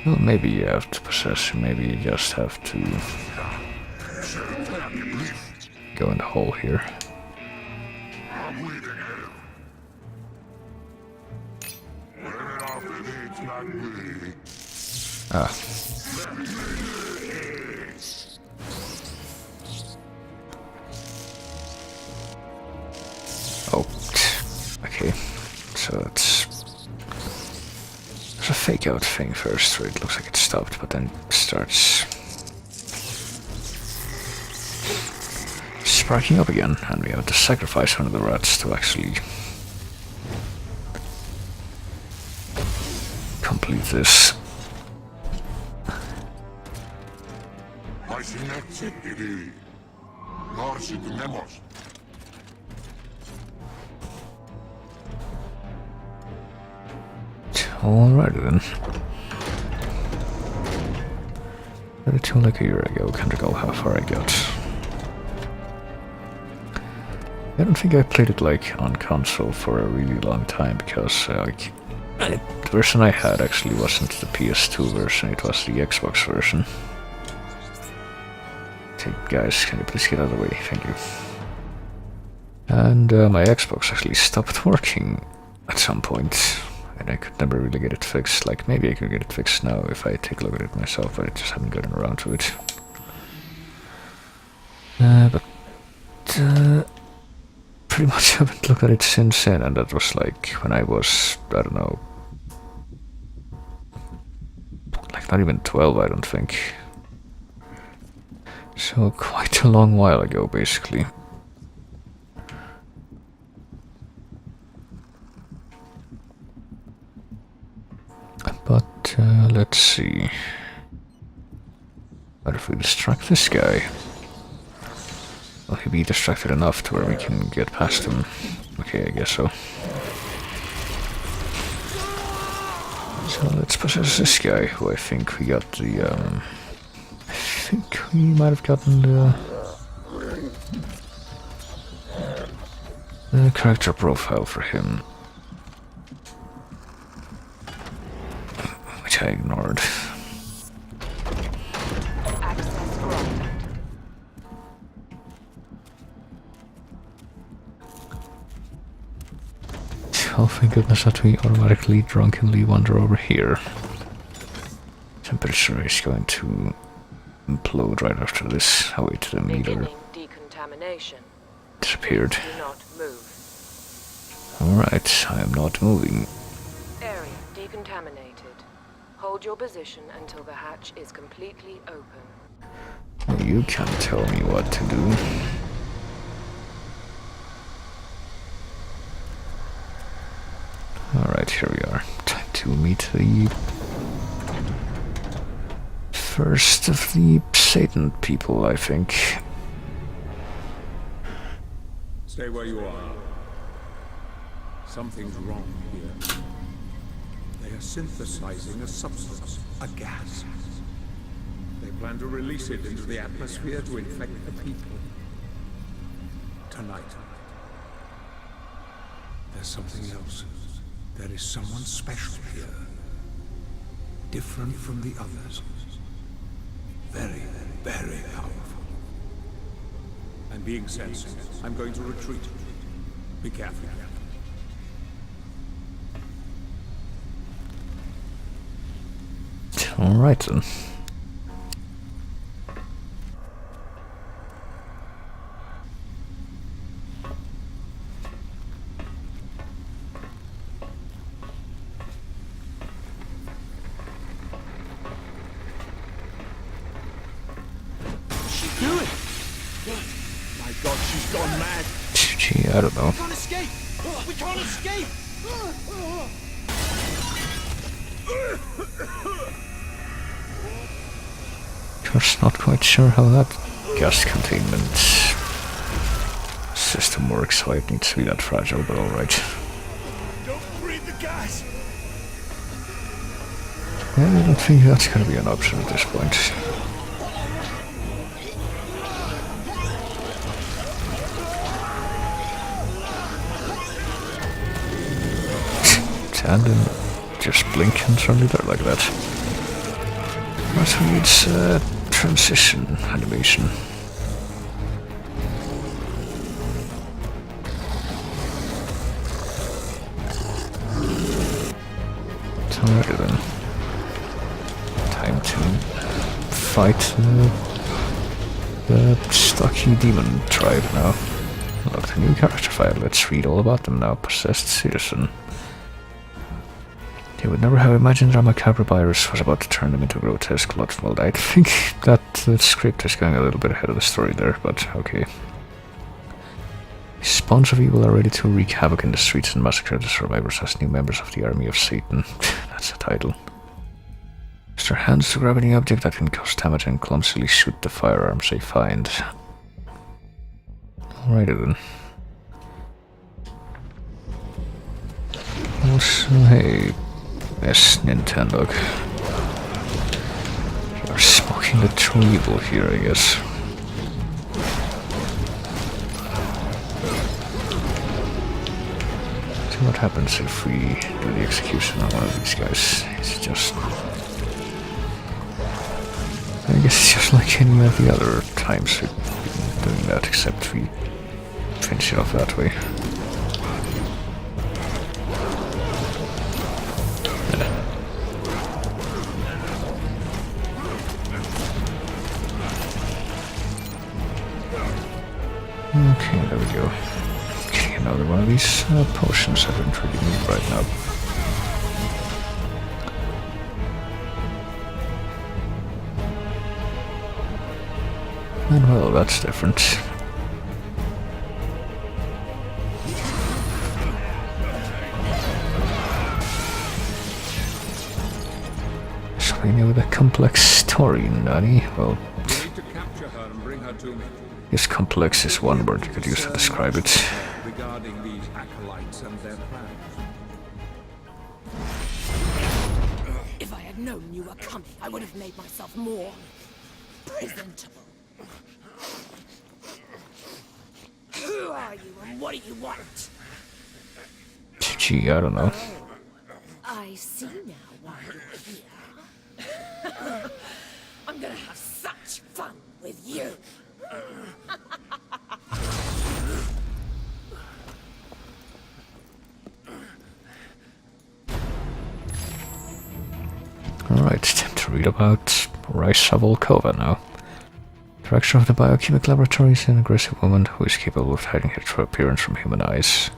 Well, maybe you have to possess him, maybe you just have to go in the hole here. Ah. Oh, okay. So it's there's a fake out thing first where it looks like it stopped, but then it starts sparking up again, and we have to sacrifice one of the rats to actually complete this. Alrighty then. 32 like a year ago, can't recall how far I got. I don't think I played it like on console for a really long time because the version I had actually wasn't the PS2 version, it was the Xbox version. Okay, guys, can you please get out of the way? Thank you. And my Xbox actually stopped working at some point, and I could never really get it fixed. Like, maybe I could get it fixed now if I take a look at it myself, but I just haven't gotten around to it. Pretty much haven't looked at it since then, and that was like when I was, I don't know, like not even 12, I don't think. So quite a long while ago, basically. But let's see. What if we distract this guy? Will he be distracted enough to where we can get past him? Okay, I guess so. So let's possess this guy, who I think we got the, I think we might have gotten the character profile for him. Which I ignored. Oh, thank goodness that we automatically drunkenly wander over here. Temperature is going to implode right after this. Oh wait, the meter decontamination. Disappeared. Do not move. Alright, I am not moving. Area decontaminated. Hold your position until the hatch is completely open. You can't tell me what to do. Alright, here we are. Time to meet the first of the Satan people, I think. Stay where you are. Something's wrong here. They are synthesizing a substance, a gas. They plan to release it into the atmosphere to infect the people. Tonight. There's something else. There is someone special here. Different from the others. Very, very powerful. I'm being sensed. I'm going to retreat. Be careful. Alright then. Gee, I don't know. We can't escape! We can't escape! Just not quite sure how that gas containment system works, so it needs to be that fragile, but alright. Don't breathe the gas! Yeah, I don't think that's gonna be an option at this point. And then just blink and suddenly they're like that. Also needs transition animation. Alright then. Time to fight the stocky demon tribe now. Look, the new character file. Let's read all about them now. Possessed citizen. They would never have imagined their macabre virus was about to turn them into grotesque blood. Well, I think that the script is going a little bit ahead of the story there, but okay. Spawns of evil are ready to wreak havoc in the streets and massacre the survivors as new members of the Army of Satan. That's the title. Use their hands to grab any object that can cause damage and clumsily shoot the firearms they find. Alrighty then. Also, hey... Yes, Nintendo. You're smoking the true evil here, I guess. See what happens if we do the execution on one of these guys. It's just... I guess it's just like any of the other times we've been doing that, except we finish it off that way. Okay, there we go. Getting another one of these potions I don't really need right now. And well, that's different. Something with a complex story, Nani. Well, yes, complex is one word you could use to describe it. Regarding these acolytes and their plans. If I had known you were coming, I would have made myself more presentable. Who are you and what do you want? Gee, I don't know. I see now why you're here. I'm gonna have such fun with you. Alright, time to read about Rise of Volkova now. Director of the biochemical laboratory is an aggressive woman who is capable of hiding her true appearance from human eyes.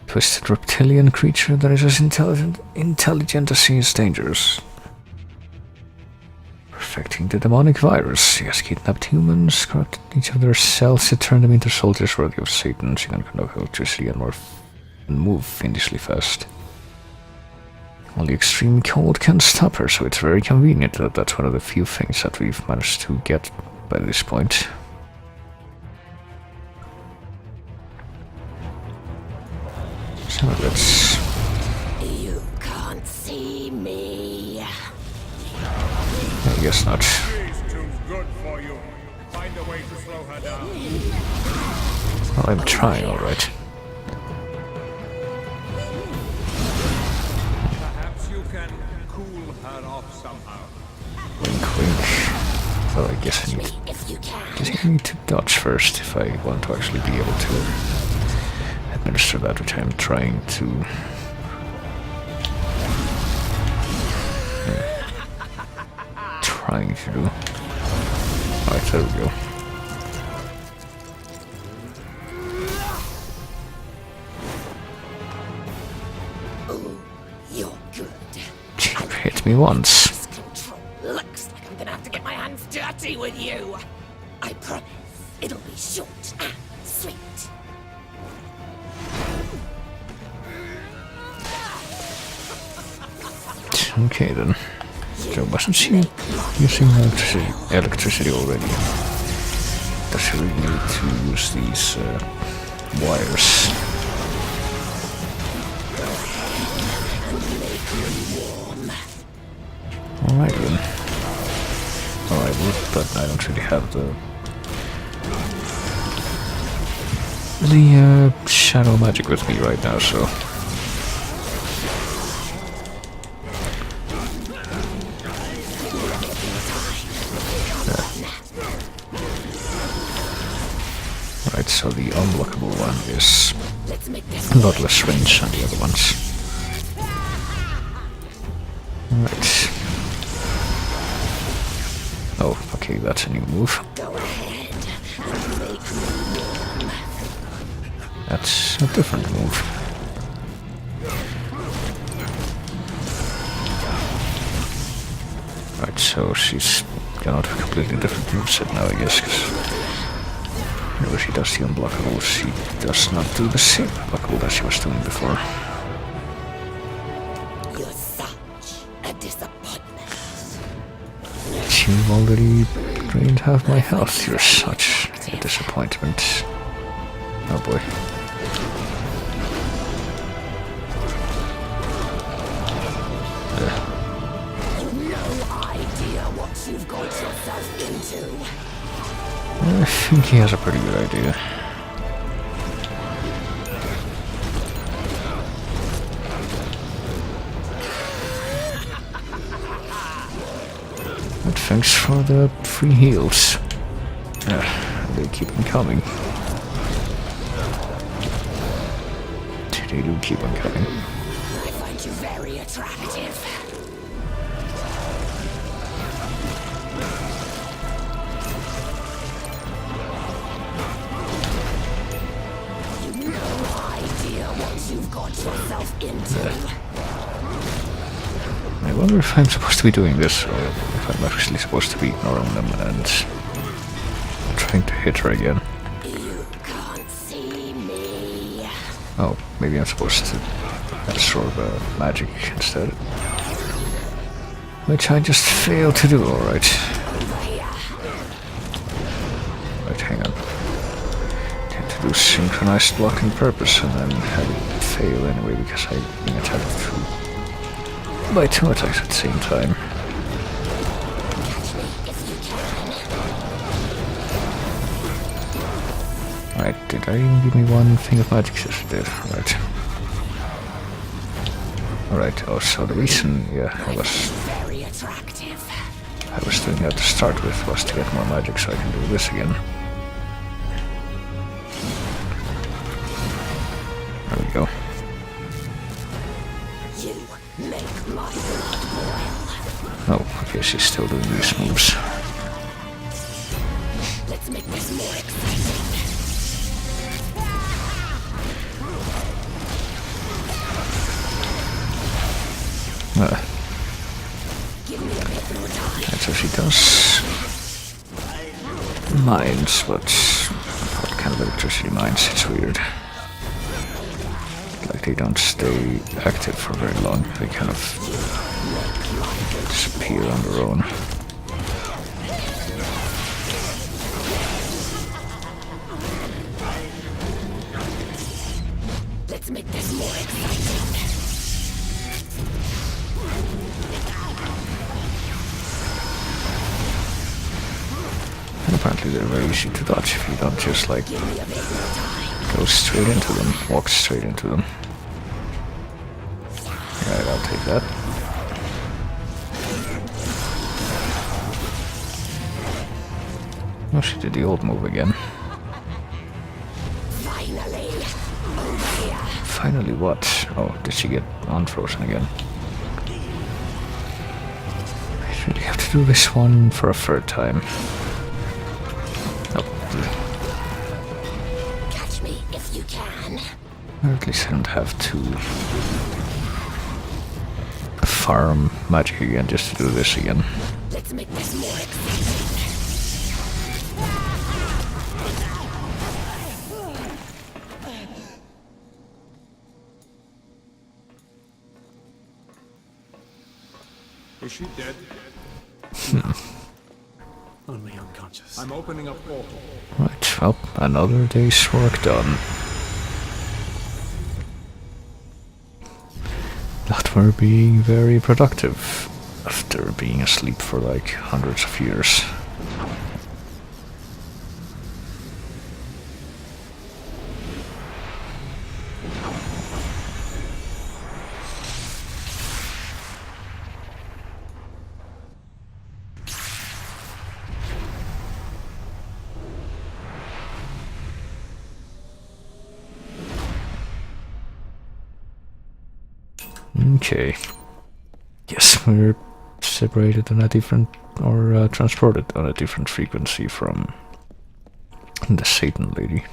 Twisted reptilian creature that is as intelligent as she is dangerous. Perfecting the demonic virus, she has kidnapped humans, corrupted each of their cells to turn them into soldiers worthy of Satan. She can conduct electricity and move fiendishly fast. Only extreme cold can stop her, so it's very convenient that that's one of the few things that we've managed to get by this point. So let's... You can't see me. I guess not. She's too good for you. Find a way to slow her down. Well, I'm trying, alright. Perhaps you can cool her off somehow. Wink, wink. Well, I guess I need to dodge first if I want to actually be able to administer that, which I'm trying to. Trying to do. Alright, there we go. Ooh, you're good. Hit me once. Looks like I'm gonna have to get my hands dirty with you. I promise it'll be short and sweet. Okay then. So wasn't she using electricity already? Does she really need to use these wires? Alright then. Alright, but I don't really have the shadow magic with me right now, so right, so the unblockable one is a lot less range than the other ones. Right. Oh, okay, that's a new move. That's a different move. Right, so she's got a completely different moveset now, I guess, because whenever she does the unblockable, she does not do the same unblockable that she was doing before. You're such a disappointment. You've already drained half my health. You're such a disappointment. Oh boy. You've got yourself into. I think he has a pretty good idea. But thanks for the free heals. They keep on coming. They do keep on coming. I find you very attractive. You've got yourself into. I wonder if I'm supposed to be doing this, or if I'm actually supposed to be ignoring them and trying to hit her again. You can't see me. Oh, maybe I'm supposed to absorb magic instead. Which I just failed to do, alright. Right, hang on. Do synchronized block on purpose and then have it fail anyway because I attacked through by 2 attacks at the same time. Right, did I even give me one thing of magic? Yes, it did. Right. Alright, oh, so the reason, I was doing that to start with was to get more magic so I can do this again. There we go. You make my blood boil. Oh, okay, she's still doing these moves. Let's make this more exciting. Give me a bit more time. And so she does mines, but what kind of electricity mines? It's weird. Like they don't stay active for very long. They kind of disappear on their own. Let's make this more exciting. And apparently they're very easy to dodge if you don't just like go straight into them, walk straight into them. Right, I'll take that. Oh, she did the old move again. Finally. Finally what? Oh, did she get unfrozen again? I really have to do this one for a third time. Catch me if you can. Or at least I don't have to farm magic again just to do this again. Let's make this more exciting. Is she dead? Only unconscious. I'm opening a portal. Right, well, another day's work done. That we're being very productive after being asleep for like hundreds of years. Okay. Yes, we're separated on a different, or transported on a different frequency from the Satan lady.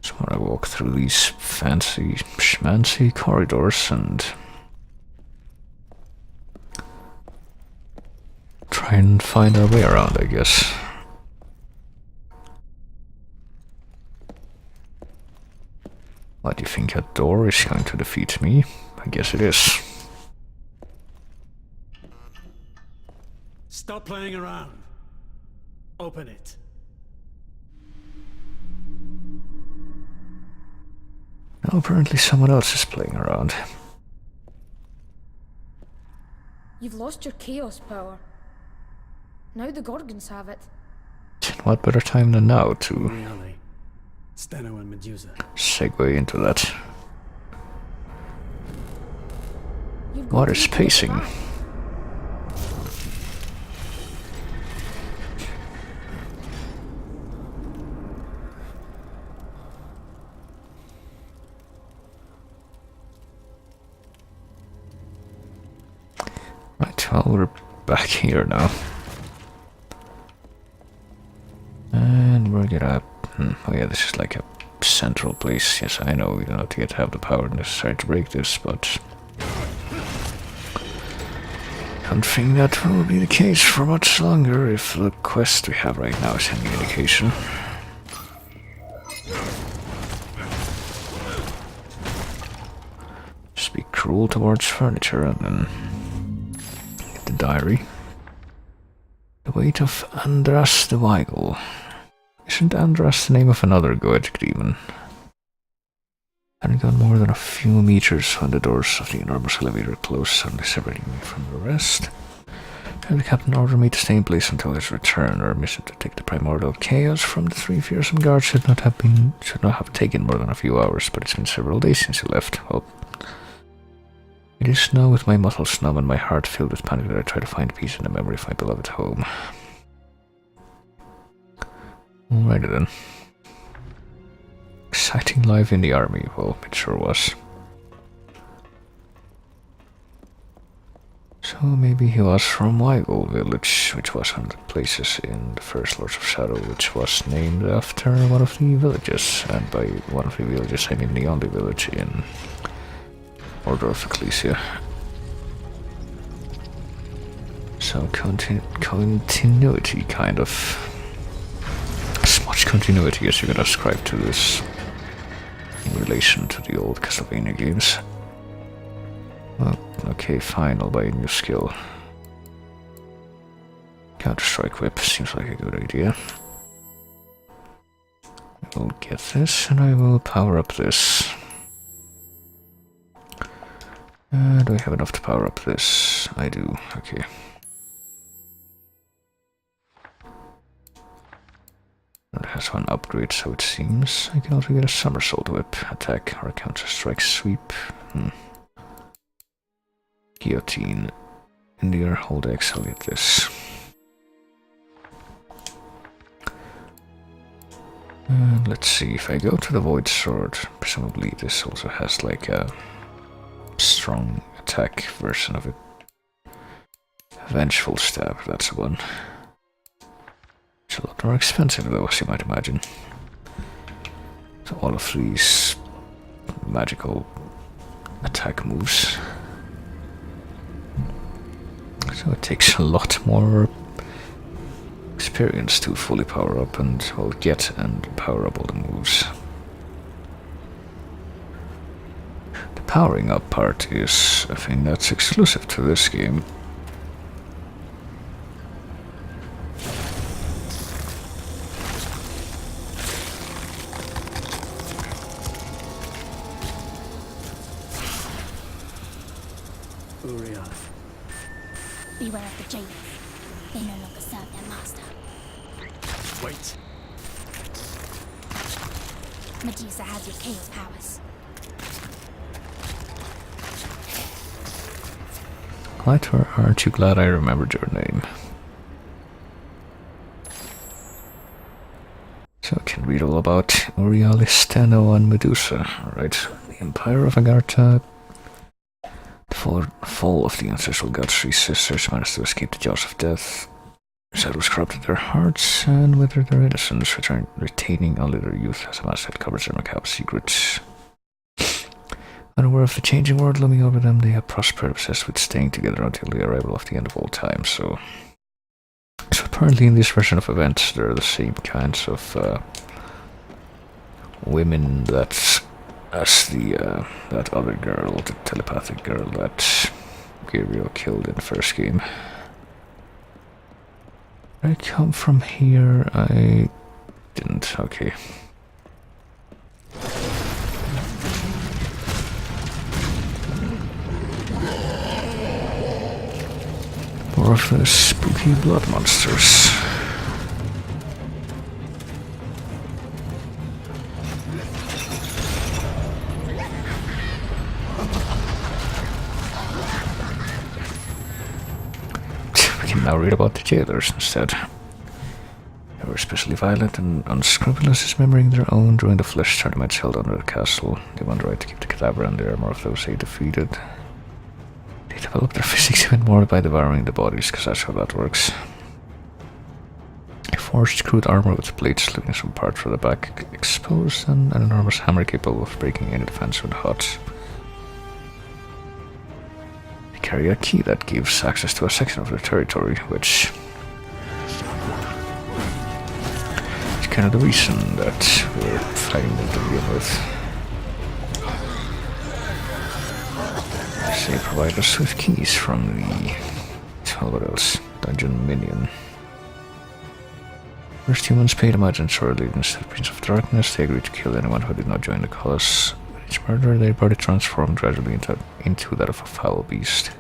So I walk through these fancy, schmancy corridors and try and find our way around, I guess. What, do you think a door is going to defeat me? I guess it is. Stop playing around. Open it. Now apparently someone else is playing around. You've lost your chaos power. Now the Gorgons have it. What better time than now to Really? Steno and Medusa. segue into that. You've got What to is get it pacing? back. Right, well, we're back here now. And we're gonna... oh yeah, this is like a central place. Yes, I know we do not yet have the power necessary to break this, but... I don't think that will be the case for much longer if the quest we have right now is any indication. Just be cruel towards furniture and then... get the diary. The weight of Andras the Weigel. Isn't Andras the name of another goetic demon? Hadn't gone more than a few meters when the doors of the enormous elevator closed, suddenly separating me from the rest. And the captain ordered me to stay in place until his return. Our mission to take the primordial chaos from the three fearsome guards should not have taken more than a few hours, but it's been several days since he left. Well, it is now with my muscles numb and my heart filled with panic that I try to find peace in the memory of my beloved home. Alrighty then. Exciting life in the army. Well, it sure was. So maybe he was from Weigel village, which was one of the places in the first Lords of Shadow, which was named after one of the villages. And by one of the villages, I mean the only village in Order of Ecclesia. So continuity, kind of. As much continuity as you can ascribe to this in relation to the old Castlevania games. Well, okay, fine, I'll buy a new skill. Counter-Strike Whip seems like a good idea. I will get this and I will power up this. Do I have enough to power up this? I do, okay. It has one upgrade, so it seems. I can also get a somersault whip, attack, or a counter-strike sweep. Guillotine. In the air, hold X, I'll get this. And let's see, if I go to the Void Sword, presumably this also has like a strong attack version of it. Vengeful Stab, that's the one. It's a lot more expensive though, as you might imagine. So all of these magical attack moves. So it takes a lot more experience to fully power up and, well, get and power up all the moves. powering up part is a thing that's exclusive to this game. Beware of the jailers. They no longer serve their master. Wait. Medusa has your chaos powers. Lightor, aren't you glad I remembered your name? So I can read all about Urialistano and Medusa, alright. The Empire of Agartha. The fall of the ancestral gods' three sisters managed to escape the jaws of death. Shadows corrupted their hearts and withered their innocence, retaining only their youth as a mask that covers their macabre secrets. Unaware of the changing world looming over them, they have prospered, obsessed with staying together until the arrival of the end of all time. So apparently in this version of events, there are the same kinds of women that as that other girl, the telepathic girl that Gabriel killed in the first game. Did I come from here? I didn't. Okay. More of the spooky blood monsters. We can now read about the jailers instead. They were especially violent and unscrupulous, dismembering their own during the flesh tournaments held under the castle. They won the right to keep the cadaver and the armor of those they defeated. They developed their physics even more by devouring the bodies, because that's how that works. They forged crude armor with blades, leaving some parts for the back exposed, and an enormous hammer capable of breaking any defense when hot. They carry a key that gives access to a section of their territory, which is kind of the reason that we're fighting them to begin with. They provide us with keys from the, what else, dungeon minion. First humans paid homage and swore allegiance to the Prince of Darkness. They agreed to kill anyone who did not join the cause. With each murder, their body transformed gradually into that of a foul beast.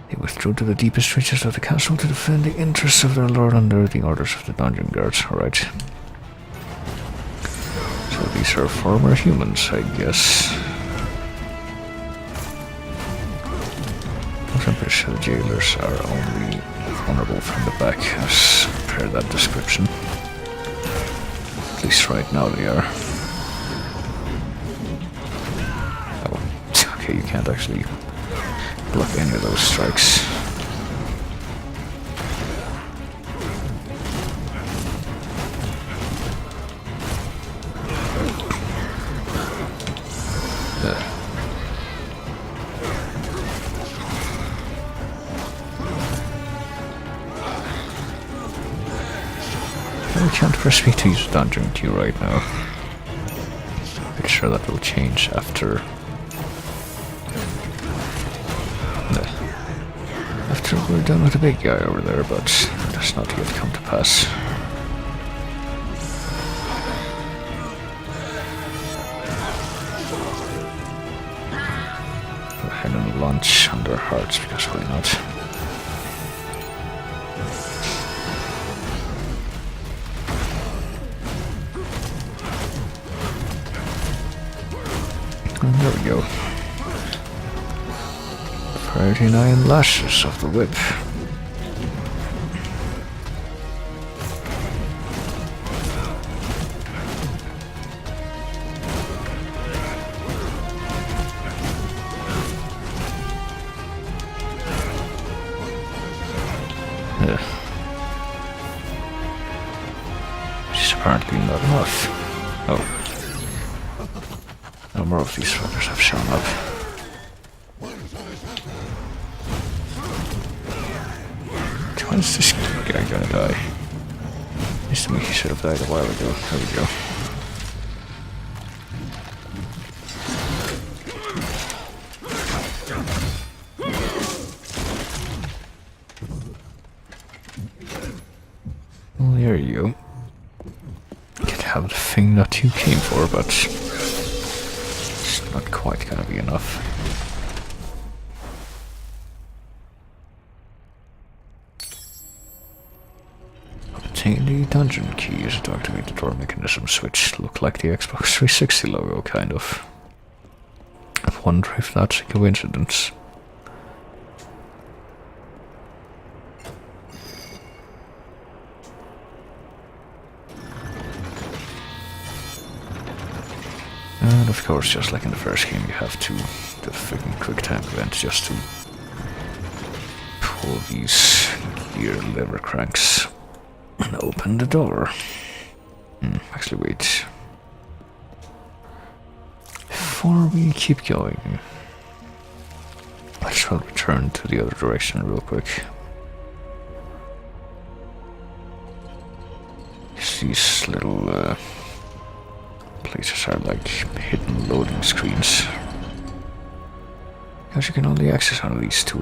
They withdrew to the deepest reaches of the castle to defend the interests of their lord under the orders of the dungeon guards. Alright. So these are former humans, I guess. I'm pretty sure the jailers are only vulnerable from the back, as per that description. At least right now they are. Oh, okay, you can't actually block any of those strikes. I can't press me to use dungeon queue right now. Pretty sure that will change after we're done with the big guy over there, but it has not yet come to pass. Go ahead and launch on their hearts, because why not? And there we go. 39 lashes of the whip. Which is apparently not enough. Oh. No more of these fuckers have shown up. When is this guy gonna die? Seems to me he should have died a while ago. There we go. Well, there you go. You can have the thing that you came for, but it's not quite gonna be enough. Obtain the dungeon keys to activate the door mechanisms, which look like the Xbox 360 logo, kind of. I wonder if that's a coincidence. And of course, just like in the first game, you have to do the freaking quick time event just to pull these gear lever cranks and open the door. Actually, wait. Before we keep going, I shall return to the other direction real quick. These little places are like hidden loading screens, because you can only access one of these two